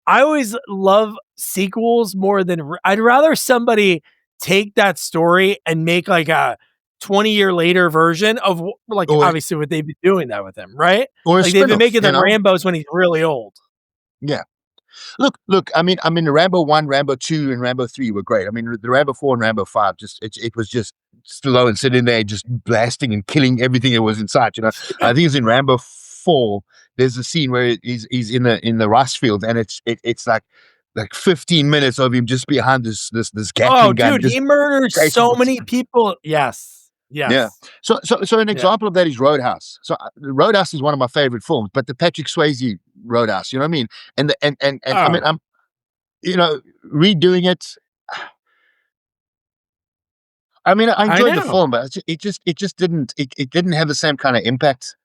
I always love sequels more than I'd rather somebody take that story and make like a 20-year later version of like or obviously what they've been doing that with him, right? or a Like they've been spin-off, making the Rambos when he's really old. Yeah. Look. I mean, the Rambo 1, Rambo 2, and Rambo 3 were great. I mean, the Rambo 4 and Rambo 5, it was just Stallone sitting there, just blasting and killing everything that was in sight. I think it's in Rambo 4. There's a scene where he's in the rice field, and it's like 15 minutes of him just behind this Oh, Gatling gun, dude, just he murdered chasing so this. many people. Yes. Yeah. Yes. So an Yeah. example of that is Roadhouse. So Roadhouse is one of my favorite films, but the Patrick Swayze Roadhouse, you know what I mean? And I mean, Oh, redoing it. I mean, I I enjoyed the know. film, but it didn't have the same kind of impact.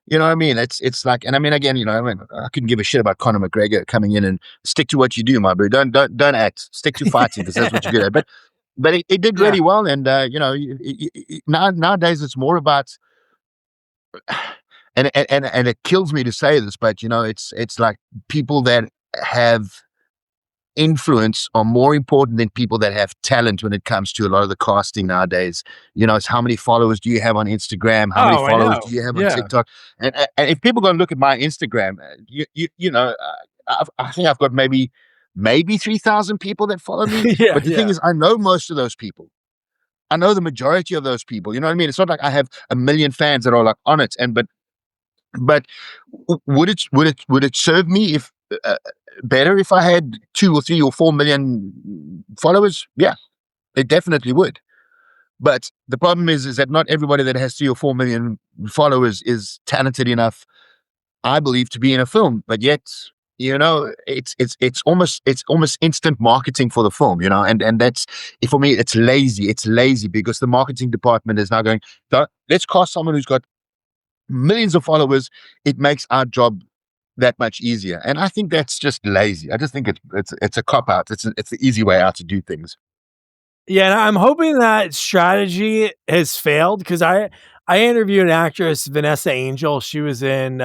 You know what I mean? It's like, and I mean, again, I mean, I couldn't give a shit about Conor McGregor coming in and stick to what you do, my bro. Don't act. Stick to fighting because that's what you're good at. But it did Yeah. really well, and nowadays it's more about, and it kills me to say this, but it's like people that have influence are more important than people that have talent when it comes to a lot of the casting nowadays. It's how many followers do you have on Instagram? How many Oh, I followers do know. you have on Yeah. TikTok? And if people go and look at my Instagram, I think I've got maybe 3,000 people that follow me. Yeah. But the thing Yeah. is, I know most of those people. I know the majority of those people. You know what I mean? It's not like I have a million fans that are like on it. But would it serve me if better if I had 2 or 3 or 4 million followers? Yeah, it definitely would. But the problem is that not everybody that has 3 or 4 million followers is talented enough, I believe, to be in a film. But yet, it's almost instant marketing for the film, and that's, for me, it's lazy. It's lazy because the marketing department is now going, let's cast someone who's got millions of followers. It makes our job that much easier, and I think that's just lazy. I just think it's a cop out. It's the easy way out to do things. Yeah, and I'm hoping that strategy has failed because I interviewed an actress, Vanessa Angel. She was in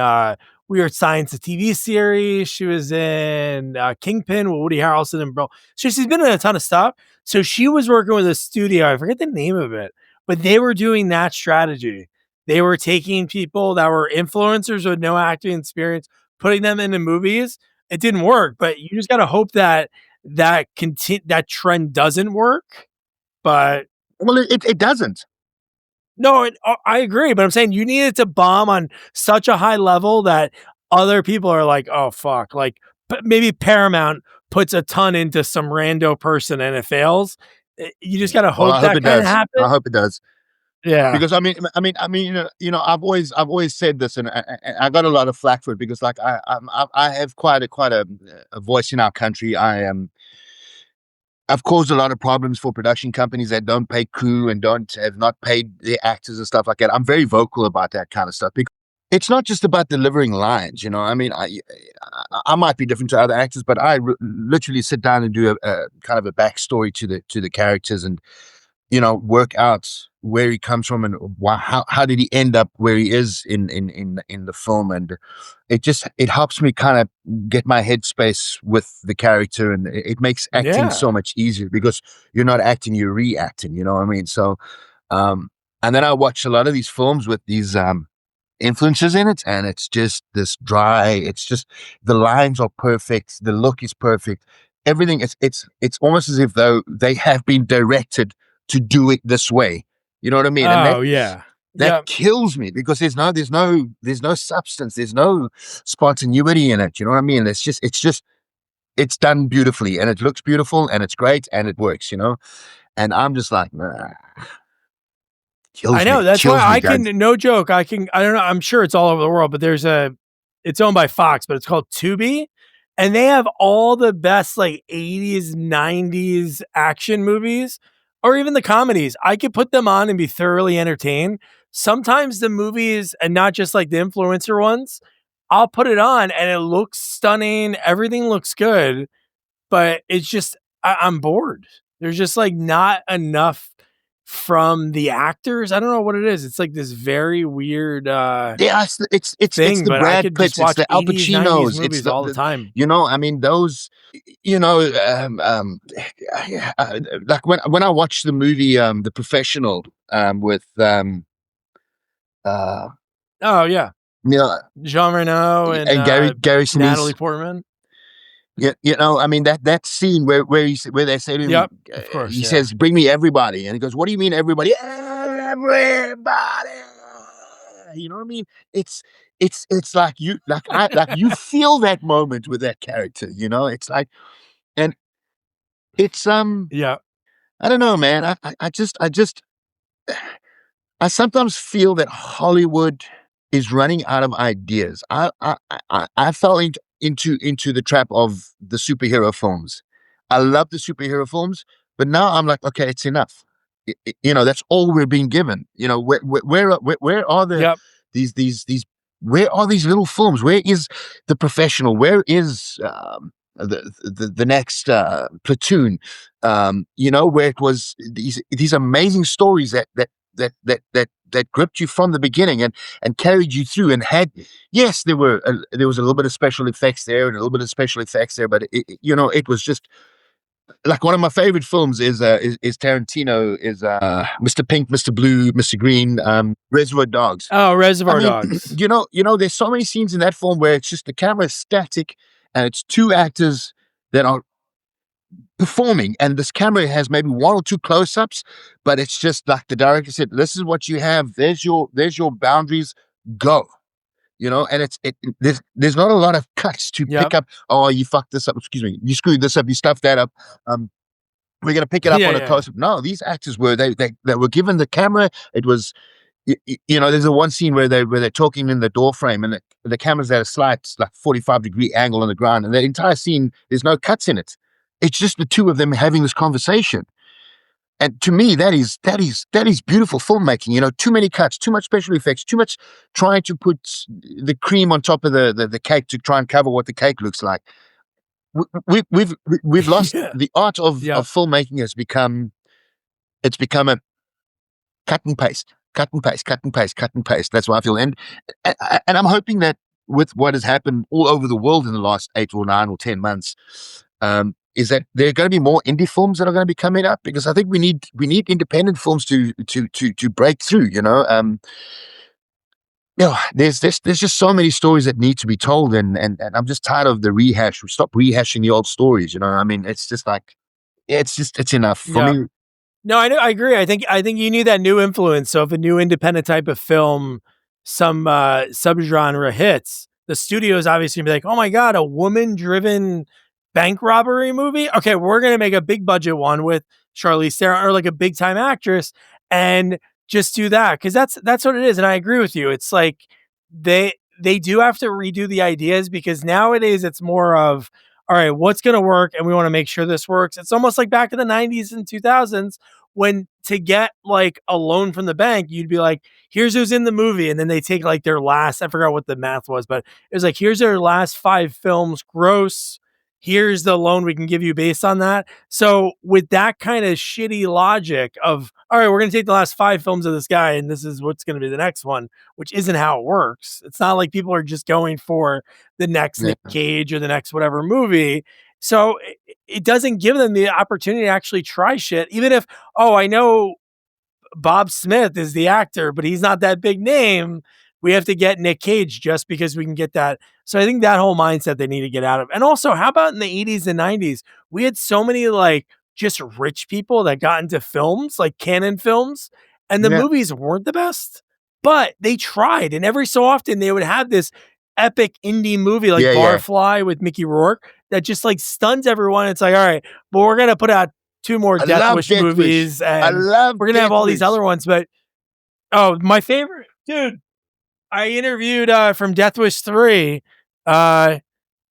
Weird Science, a TV series. She was in Kingpin with Woody Harrelson and bro. So she's been in a ton of stuff. So she was working with a studio. I forget the name of it, but they were doing that strategy. They were taking people that were influencers with no acting experience, putting them into movies. It didn't work, but you just got to hope that that trend doesn't work, but Well, it doesn't. no, I agree, but I'm saying you need it to bomb on such a high level that other people are like, "Oh, fuck." Like, maybe Paramount puts a ton into some rando person and it fails. You just gotta Well, hope I hope that it kinda does. I happens. hope it does. Yeah. Because I've always said this, and I got a lot of flack for it because, like, I have quite a voice in our country. I've caused a lot of problems for production companies that don't pay crew and have not paid their actors and stuff like that. I'm very vocal about that kind of stuff because it's not just about delivering lines. I mean, I might be different to other actors, but I literally sit down and do a kind of a backstory to the characters, and work out where he comes from and how did he end up where he is in the film. And it helps me kind of get my headspace with the character, and it makes acting Yeah. so much easier because you're not acting, you're reacting, you know what I mean? So and then I watch a lot of these films with these influences in it, and it's just this dry, it's just the lines are perfect, the look is perfect, everything. It's almost as if though they have been directed to do it this way, you know what I mean? And Oh yeah. that Yep. kills me because there's no substance, there's no spontaneity in it, you know what I mean? It's done beautifully, and it looks beautiful, and it's great, and it works, and I'm just like, nah, I know. That's why kills me, I can, guys. no joke. I don't know. I'm sure it's all over the world, but it's owned by Fox, but it's called Tubi. And they have all the best like 80s, 90s action movies or even the comedies. I could put them on and be thoroughly entertained. Sometimes the movies, and not just like the influencer ones, I'll put it on and it looks stunning. Everything looks good, but it's just, I'm bored. There's just like not enough from the actors. I don't know what it is. It's like this very weird Yeah, it's thing, the but I Brad could just Pitts, it's watch the Al 80s, 90s Pacinos, it's movies all the time. I mean those, you know, yeah, like when I watched the movie The Professional with uh Oh yeah. you know Jean Reno and and Gary Natalie Sinise. Portman. Yeah, I mean that scene where they say to him, Yep. Of course, he yeah. says, "Bring me everybody," and he goes, "What do you mean everybody?" Everybody. You know what I mean? It's it's like you feel that moment with that character. It's like, and it's Yeah. I don't know, man. I sometimes feel that Hollywood is running out of ideas. I fell into the trap of the superhero films. I love the superhero films, but now I'm like, okay, it's enough. That's all we're being given. Where are these where are these little films? Where is The Professional? Where is the next Platoon? Where it was these amazing stories that gripped you from the beginning and carried you through and had, yes, there was a little bit of special effects there and a little bit of special effects there, but it was just like one of my favorite films is Tarantino, is Mr. Pink, Mr. Blue, Mr. Green, Reservoir Dogs. Oh, I Reservoir mean, Dogs. there's so many scenes in that film where it's just the camera is static and it's two actors that are performing, and this camera has maybe one or two close-ups, but it's just like the director said, this is what you have, there's your boundaries, go. And there's not a lot of cuts to Yep. pick up. Oh, you fucked this up, excuse me, you screwed this up, you stuffed that up. We're gonna pick it up Yeah, on a yeah. close-up. No, these actors they were given the camera. It was, there's a one scene where they're talking in the door frame, and the camera's at a slight, like 45-degree angle on the ground, and the entire scene, there's no cuts in it. It's just the two of them having this conversation. And to me, that is beautiful filmmaking. Too many cuts, too much special effects, too much trying to put the cream on top of the cake to try and cover what the cake looks like. We've lost Yeah. the art of Yep. filmmaking. It's become a cut and paste, cut and paste, cut and paste, cut and paste. That's what I feel. And I'm hoping that with what has happened all over the world in the last 8 or 9 or 10 months, is that there are going to be more indie films that are going to be coming up, because I think we need independent films to break through. There's just so many stories that need to be told, and I'm just tired of the rehash. Stop rehashing the old stories. I mean, it's just like, it's enough for Yeah. me. No, I know. I agree. I think you need that new influence. So if a new independent type of film, some subgenre hits, the studios obviously be like, "Oh my god, a woman-driven bank robbery movie? Okay, we're gonna make a big budget one with Charlize Theron or like a big time actress, and just do that because that's what it is." And I agree with you. It's like they do have to redo the ideas because nowadays it's more of, all right, what's going to work? And we want to make sure this works. It's almost like back in the 90s and 2000s when to get like a loan from the bank, you'd be like, here's who's in the movie. And then they take like their last, I forgot what the math was, but it was like, here's their last 5 films gross. here's the loan we can give you based on that. So with that kind of shitty logic of, all right, we're going to take the last 5 films of this guy and this is what's going to be the next one, which isn't how it works. It's not like people are just going for the next Nick Cage or the next whatever movie. So it doesn't give them the opportunity to actually try shit. Even if, oh, I know Bob Smith is the actor, but he's not that big name. We have to get Nick Cage just because we can get that. So I think that whole mindset they need to get out of. And also, how about in the 80s and 90s? We had so many like just rich people that got into films, like canon films, and the movies weren't the best, but they tried. And every so often they would have this epic indie movie like Barfly with Mickey Rourke that just like stuns everyone. It's like, all right, but we're going to put out 2 more Death Wish movies. And we're going to have all these other ones. But, oh, my favorite, dude, I interviewed from Death Wish 3.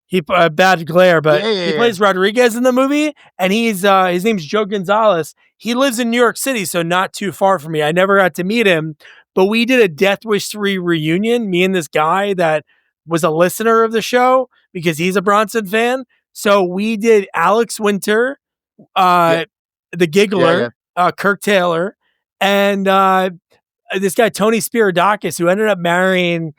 He Bad Glare, but he plays Rodriguez in the movie, and he's his name's Joe Gonzalez. He lives in New York City, so not too far from me. I never got to meet him, but we did a Death Wish 3 reunion, me and this guy that was a listener of the show because he's a Bronson fan. So we did Alex Winter, the Giggler, Kirk Taylor, and this guy Tony Spiridakis, who ended up marrying,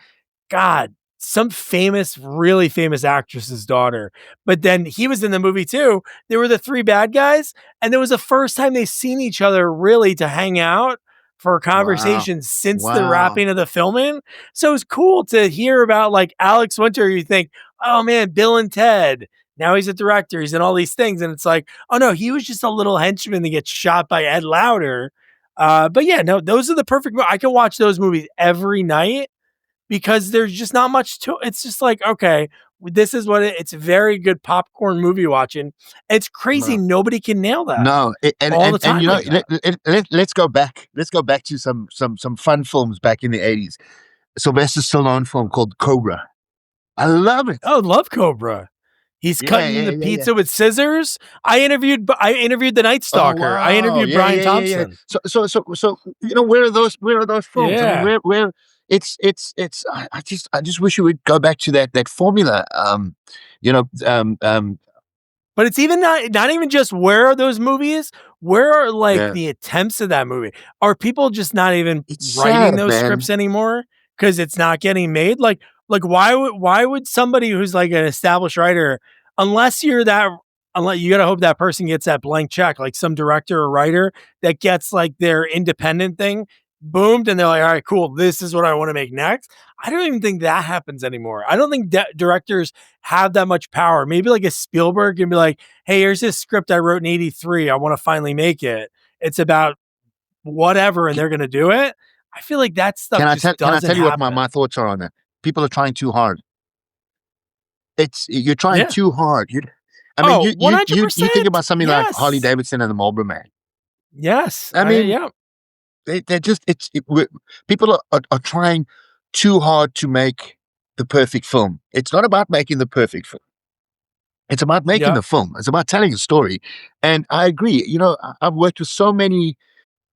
God, some famous, really famous actress's daughter. But then he was in the movie too. They were the 3 bad guys, and it was the first time they seen each other really to hang out for a conversation since the wrapping of the filming. So it was cool to hear about like Alex Winter. You think, oh man, Bill and Ted. Now he's a director. He's in all these things. And it's like, oh no, he was just a little henchman that gets shot by Ed Lauder. But yeah, no, those are the perfect. I can watch those movies every night because there's just not much to. It's just like, okay, this is what it's a very good popcorn movie watching. It's crazy. Nobody can nail that. No, all the time. And you know, let's go back. Let's go back to some fun films back in the 80s. Sylvester Stallone film called Cobra. I love it. Oh, love Cobra. He's cutting the pizza with scissors. I interviewed the Night Stalker. Oh, wow. I interviewed Brian Thompson. So you know, where are those films? Yeah. I mean, where it's I just wish you would go back to that formula. But it's even not even just where are those movies? Where are like the attempts of that movie? Are people just not even writing those scripts anymore because it's not getting made? Like why would somebody who's like an established writer, unless you gotta hope that person gets that blank check, like some director or writer that gets like their independent thing boomed and they're like, all right, cool, this is what I want to make next. I don't even think that happens anymore. I don't think directors have that much power. Maybe like a Spielberg can be like, hey, here's this script I wrote in 83. I want to finally make it. It's about whatever, and they're going to do it. I feel like that stuff can I tell you what my thoughts are on that? People are trying too hard. You're trying too hard. You think about something like Harley Davidson and the Marlboro Man. Yes. I mean, people are trying too hard to make the perfect film. It's not about making the perfect film. It's about making the film. It's about telling a story. And I agree. You know, I've worked with so many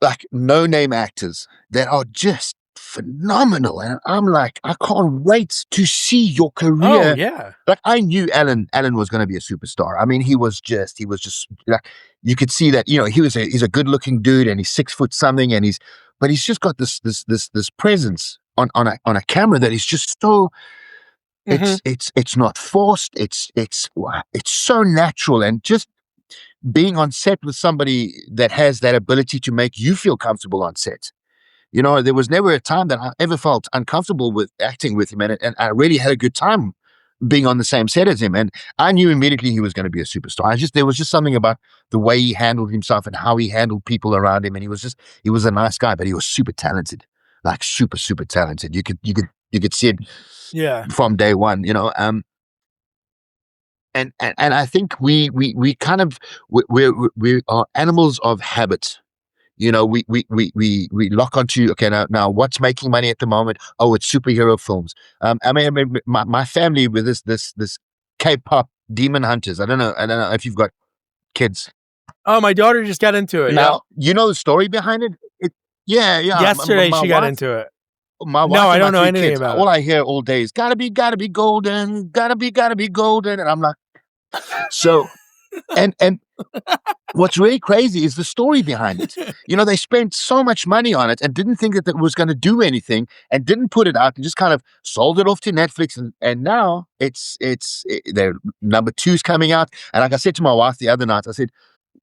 like no-name actors that are just phenomenal, and I'm like, I can't wait to see your career. Oh yeah, like I knew Alan was going to be a superstar. I mean, he was just like, you could see that, you know, he's a good-looking dude, and he's 6 foot something, but he's just got this presence on a camera that is just so. It's not forced. It's so natural, and just being on set with somebody that has that ability to make you feel comfortable on set. You know, there was never a time that I ever felt uncomfortable with acting with him, and I really had a good time being on the same set as him. And I knew immediately he was going to be a superstar. There was just something about the way he handled himself and how he handled people around him. And he was a nice guy, but he was super talented, like super, super talented. You could see it from day one, you know. And I think we kind of we are animals of habit. You know, we lock onto, okay, now what's making money at the moment? Oh, it's superhero films. I mean, my family with this K-pop Demon Hunters. I don't know if you've got kids. Oh, my daughter just got into it. Now, you know the story behind it? Yeah. Yesterday she got into it. My wife, no, I don't know anything about it. All I hear all day is gotta be golden, gotta be golden. And I'm like, So, and what's really crazy is the story behind it. They spent so much money on it and didn't think that it was going to do anything, and didn't put it out, and just kind of sold it off to Netflix. And now their number 2's coming out. And like I said to my wife the other night, I said,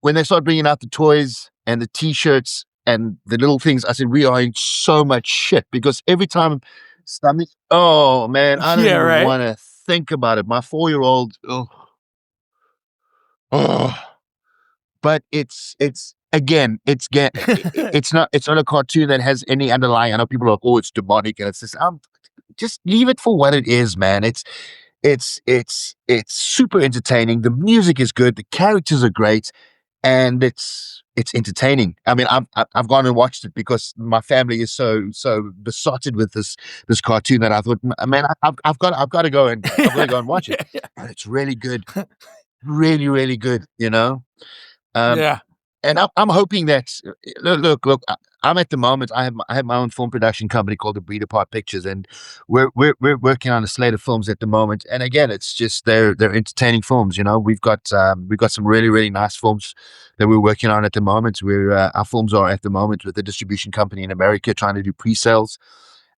when they start bringing out the toys and the T-shirts and the little things, I said, we are in so much shit, because every time something, oh man, I don't even want to think about it. My 4-year-old, but it's not a cartoon that has any underlying. I know people are like, oh, it's demonic, and it's just leave it for what it is, man. It's super entertaining. The music is good. The characters are great, and it's entertaining. I mean, I've gone and watched it because my family is so besotted with this cartoon that I thought, man, I've got to go and watch it. And it's really good, really, really good. Yeah. And I'm hoping that look. I'm at the moment. I have my own film production company called the Breed Apart Pictures, and we're working on a slate of films at the moment. And again, it's just they're entertaining films. We've got some really, really nice films that we're working on at the moment. Our films are at the moment with a distribution company in America trying to do pre-sales,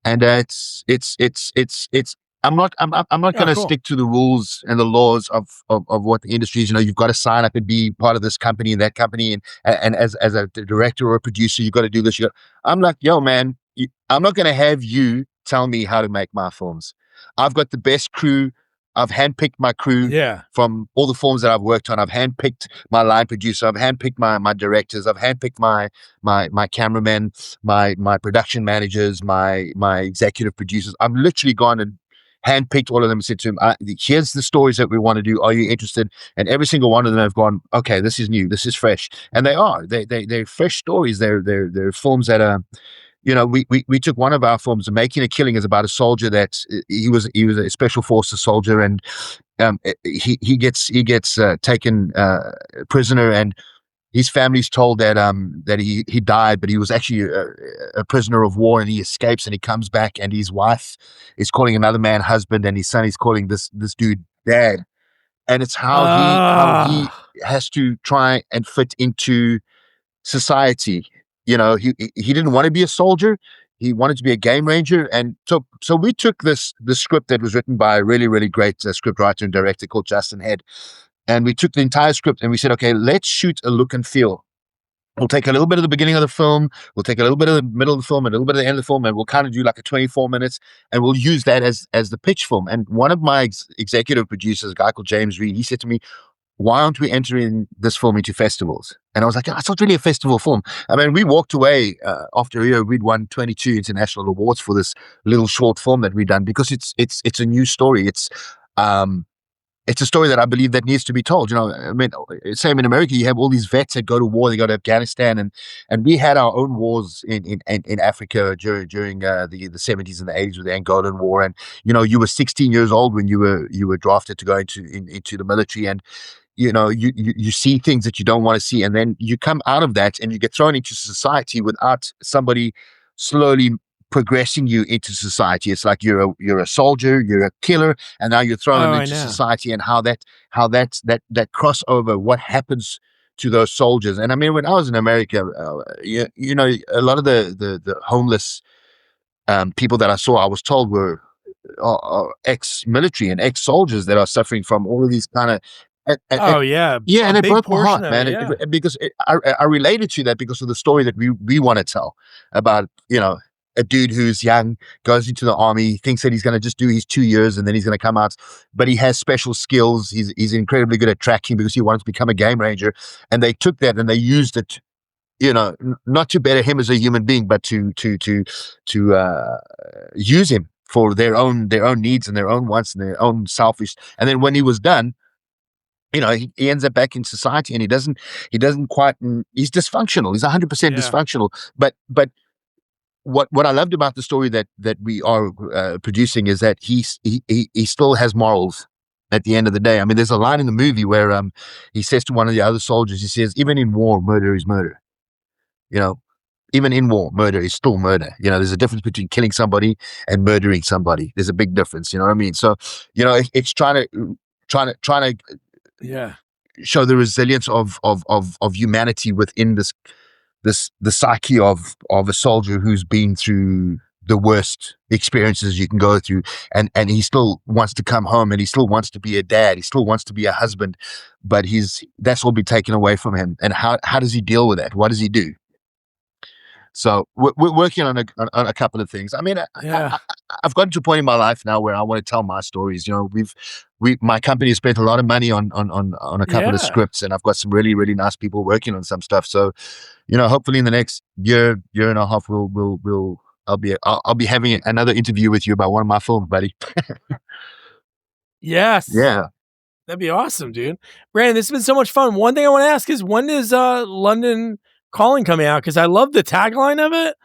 and it's I'm not going to stick to the rules and the laws of what the industry is. You've got to sign up and be part of this company and that company, and as a director or a producer, you've got to do this. I'm like, yo, man, I'm not going to have you tell me how to make my films. I've got the best crew. I've handpicked my crew from all the films that I've worked on. I've handpicked my line producer. I've handpicked my directors. I've handpicked my cameramen, my production managers, my executive producers. I've literally gone and handpicked all of them and said to him, here's the stories that we want to do. Are you interested? And every single one of them have gone, okay, this is new. This is fresh. And they are. They're fresh stories. They're films that are, we took one of our films, Making a Killing, is about a soldier that he was a special forces soldier, and he gets taken prisoner, and his family's told that he died, but he was actually a prisoner of war, and he escapes and he comes back, and his wife is calling another man husband, and his son is calling this dude dad. And it's how he has to try and fit into society. He didn't want to be a soldier. He wanted to be a game ranger. And so we took the script that was written by a really, really great script writer and director called Justin Head. And we took the entire script and we said, okay, let's shoot a look and feel. We'll take a little bit of the beginning of the film. We'll take a little bit of the middle of the film and a little bit of the end of the film. And we'll kind of do like a 24 minutes, and we'll use that as the pitch film. And one of my executive producers, a guy called James Reed, he said to me, why aren't we entering this film into festivals? And I was like, it's not really a festival film. I mean, we walked away after a year. We'd won 22 international awards for this little short film that we'd done, because it's a new story. It's a story that I believe that needs to be told. I mean, same in America, you have all these vets that go to war. They go to Afghanistan, and we had our own wars in Africa during the 70s and the 80s with the Angolan War. And you were 16 years old when you were drafted to go into the military, and you see things that you don't want to see, and then you come out of that and you get thrown into society without somebody slowly progressing you into society. It's like you're a soldier, you're a killer, and now you're thrown into society, and how that crossover, what happens to those soldiers. And I mean, when I was in America, a lot of the homeless people that I saw, I was told were ex-military and ex-soldiers that are suffering from all of these kind of. And it broke my heart, man. Because I related to that because of the story that we want to tell about, a dude who's young, goes into the army, thinks that he's going to just do his 2 years and then he's going to come out, but he has special skills. He's incredibly good at tracking because he wanted to become a game ranger, and they took that and they used it, not to better him as a human being, but to use him for their own needs and their own wants and their own selfish. And then when he was done, he ends up back in society, and he doesn't quite. He's dysfunctional. He's 100% dysfunctional. But what I loved about the story that we are producing is that he still has morals at the end of the day. I mean, there's a line in the movie where he says to one of the other soldiers, he says, "Even in war, murder is murder. Even in war, murder is still murder. There's a difference between killing somebody and murdering somebody. There's a big difference. You know what I mean? So, it's trying to Yeah. show the resilience of humanity within the psyche of a soldier who's been through the worst experiences you can go through, and he still wants to come home, and he still wants to be a dad, he still wants to be a husband, but that's all been taken away from him. And how does he deal with that? What does he do? So we're working on a couple of things. I mean, I've gotten to a point in my life now where I want to tell my stories. You know, my company has spent a lot of money on a couple of scripts, and I've got some really, really nice people working on some stuff. So, you know, hopefully in the next year and a half, I'll be having another interview with you about one of my films, buddy. Yes. Yeah. That'd be awesome, dude. Brandon, this has been so much fun. One thing I want to ask is, when is London Calling coming out? Because I love the tagline of it.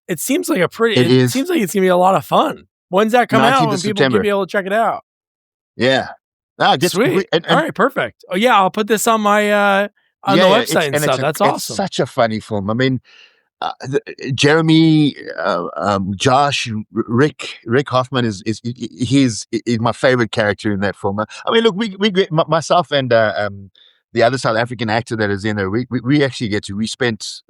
It seems like it seems like it's gonna be a lot of fun. When's that come out? When people can be able to check it out? Yeah. Sweet. All right, perfect. Oh yeah, I'll put this on my on the website and stuff. That's awesome. It's such a funny film. I mean, Jeremy, Josh, Rick Hoffman is my favorite character in that film. I mean, look, we myself and the other South African actor that is in there, we actually we spent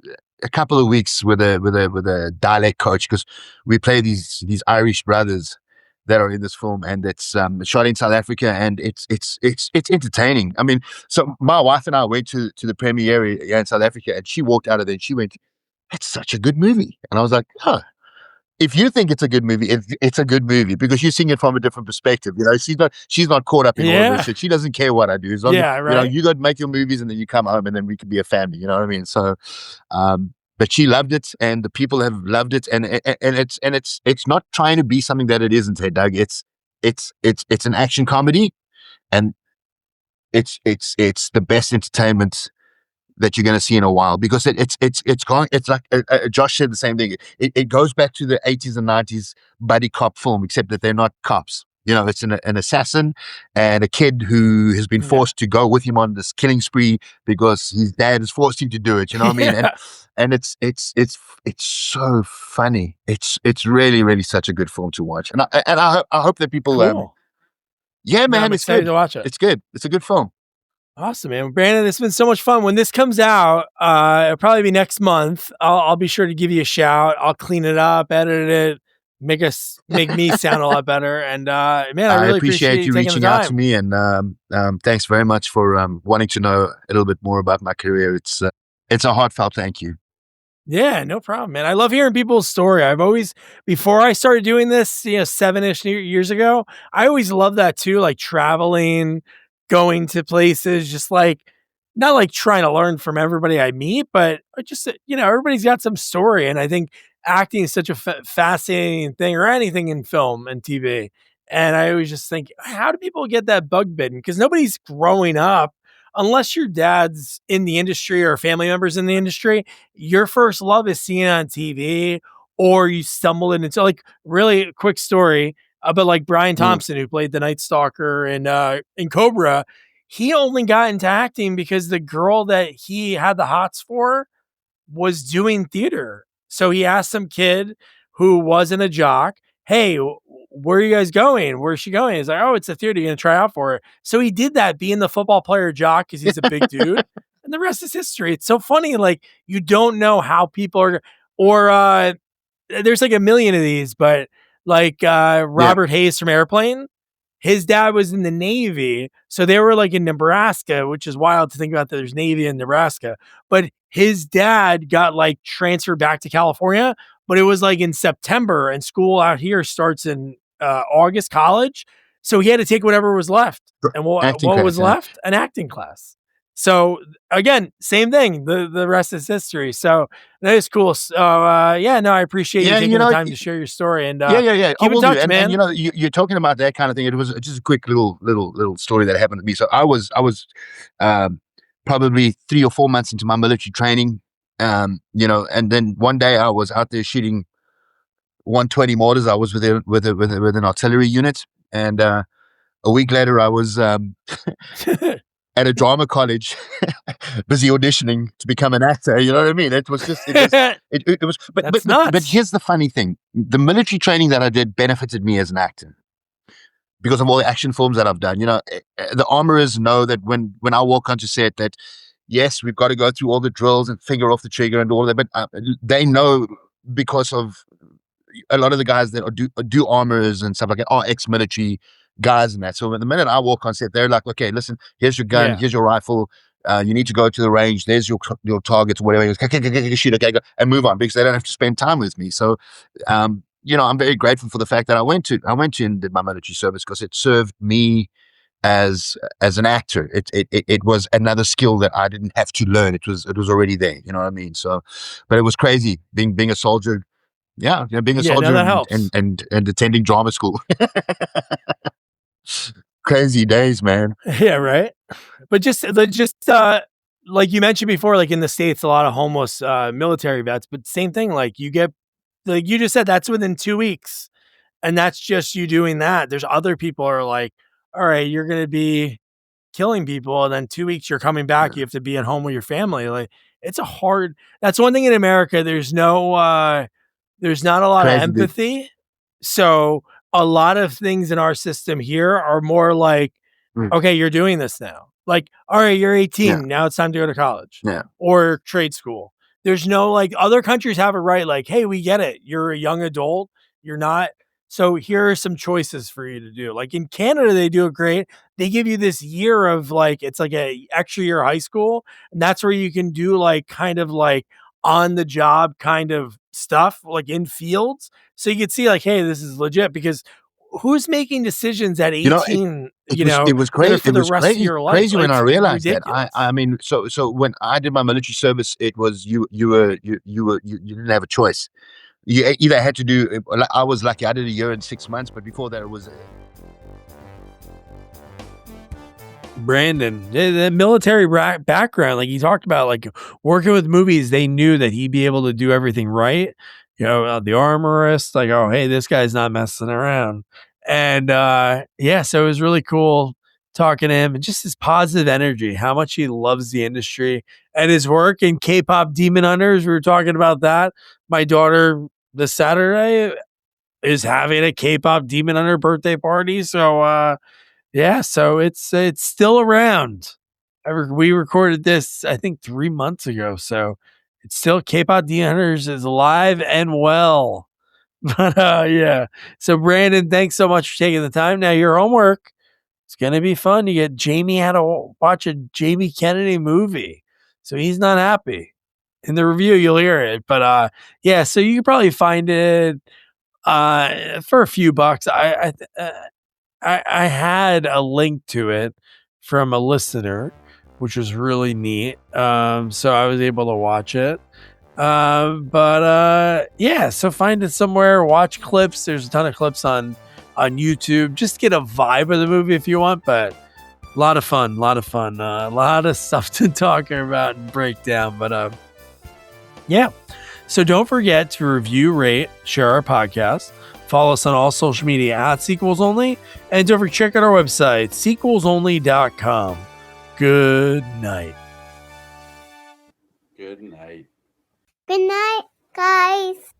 a couple of weeks with a dialect coach, because we play these Irish brothers that are in this film, and it's shot in South Africa, and it's entertaining. I mean, so my wife and I went to the premiere in South Africa, and she walked out of there and she went, "That's such a good movie." And I was like, "Huh. If you think it's a good movie, it's a good movie, because you're seeing it from a different perspective. You know, she's not caught up in all of this shit. She doesn't care what I do. As long as, you know, you got to make your movies, and then you come home, and then we can be a family. You know what I mean?" So, but she loved it, and the people have loved it, and it's not trying to be something that it isn't. Hey, Doug, it's an action comedy, and it's the best entertainment that you're going to see in a while, because it's like Josh said the same thing. It goes back to the 80s and 90s buddy cop film, except that they're not cops. You know, it's an assassin and a kid who has been forced to go with him on this killing spree because his dad has forced him to do it. You know what I mean? And it's so funny. It's really, really such a good film to watch. And I hope that people. Cool. Yeah, man, I'm it's excited good to watch it. It's good. It's a good film. Awesome, man. Brandon, this has been so much fun. When this comes out, it'll probably be next month. I'll be sure to give you a shout. I'll clean it up, edit it, make me sound a lot better. And man, I really appreciate you reaching out to me, and thanks very much for wanting to know a little bit more about my career. It's a heartfelt thank you. Yeah, no problem, man. I love hearing people's story. I've always, before I started doing this, 7-ish years ago, I always loved that too, like traveling, going to places, just like, not like trying to learn from everybody I meet, but just, everybody's got some story. And I think acting is such a fascinating thing, or anything in film and TV. And I always just think, how do people get that bug bitten? Because nobody's growing up, unless your dad's in the industry or family members in the industry, your first love is seeing it on TV, or you stumbled into, like, really quick story about like Brian Thompson, who played the Night Stalker in Cobra. He only got into acting because the girl that he had the hots for was doing theater. So he asked some kid who wasn't a jock, "Hey, where are you guys going? Where's she going?" He's like, "Oh, it's a theater. You're going to try out for it." So he did that, being the football player jock, because he's a big dude. And the rest is history. It's so funny. Like, you don't know how people are, or there's like a million of these, but like Robert Hayes from Airplane, his dad was in the Navy. So they were like in Nebraska, which is wild to think about that there's Navy in Nebraska. But his dad got like transferred back to California, but it was like in September, and school out here starts in August, college. So he had to take whatever was left. And what was left? An acting class. So again, same thing. The rest is history. So that is cool. So I appreciate you taking the time to share your story. And keep in touch, man. And you're talking about that kind of thing. It was just a quick little story that happened to me. So I was probably 3 or 4 months into my military training, and then one day I was out there shooting 120 mortars. I was with an artillery unit, and a week later I was at a drama college, busy auditioning to become an actor. You know what I mean? It was just, it was, but here's the funny thing. The military training that I did benefited me as an actor, because of all the action films that I've done. The armorers know that when I walk onto set that, yes, we've got to go through all the drills and finger off the trigger and all that, but they know, because of a lot of the guys that do armors and stuff like that are ex-military guys and that. So the minute I walk on set, they're like, okay, listen, here's your gun, here's your rifle. You need to go to the range. There's your targets, whatever. Shoot, okay, go, and move on, because they don't have to spend time with me. So, I'm very grateful for the fact that I went to and did my military service, because it served me as an actor. It was another skill that I didn't have to learn. It was already there. You know what I mean? So, but it was crazy being a soldier. Yeah, being a soldier and attending drama school. Crazy days, man. Yeah, right. But just like you mentioned before, like in the States, a lot of homeless military vets, but same thing, like you get, like you just said, that's within 2 weeks. And that's just you doing that. There's other people are like, all right, you're going to be killing people. And then 2 weeks you're coming back. You have to be at home with your family. Like that's one thing in America. There's not a lot of empathy. So a lot of things in our system here are more like, okay, you're doing this now. Like, all right, you're 18. Now it's time to go to college or trade school. There's no, like, other countries have it right. Like, hey, we get it. You're a young adult. You're not. So here are some choices for you to do. Like in Canada, they do it great. They give you this year of like, it's like a extra year of high school. And that's where you can do like kind of like on the job kind of stuff, like in fields. So you could see like, hey, this is legit, because who's making decisions at 18? It was crazy for the rest of your life. Crazy when I realized ridiculous. That. I mean, so when I did my military service, it was you didn't have a choice. You either had to do. I was lucky; I did a year and 6 months, but before that, it was. Brandon, the military background, like he talked about, like working with movies, they knew that he'd be able to do everything right. The armorist, like, oh, hey, this guy's not messing around. And so it was really cool talking to him, and just his positive energy, how much he loves the industry and his work in K-pop Demon Hunters. We were talking about that. My daughter this Saturday is having a K-pop Demon Hunter birthday party. So so it's still around. We recorded this, I think, 3 months ago. So it's still, K-pop Demon Hunters is alive and well. But so Brandon, thanks so much for taking the time. Now your homework, it's gonna be fun. You get Jamie had to watch a Jamie Kennedy movie, so he's not happy. In the review, you'll hear it. But so you can probably find it for a few bucks. I had a link to it from a listener, which was really neat. So I was able to watch it. So find it somewhere, watch clips. There's a ton of clips on YouTube. Just get a vibe of the movie if you want, but a lot of fun, a lot of stuff to talk about and break down. But so don't forget to review, rate, share our podcast. Follow us on all social media at Sequels Only. And don't forget to check out our website, sequelsonly.com. Good night. Good night. Good night, guys.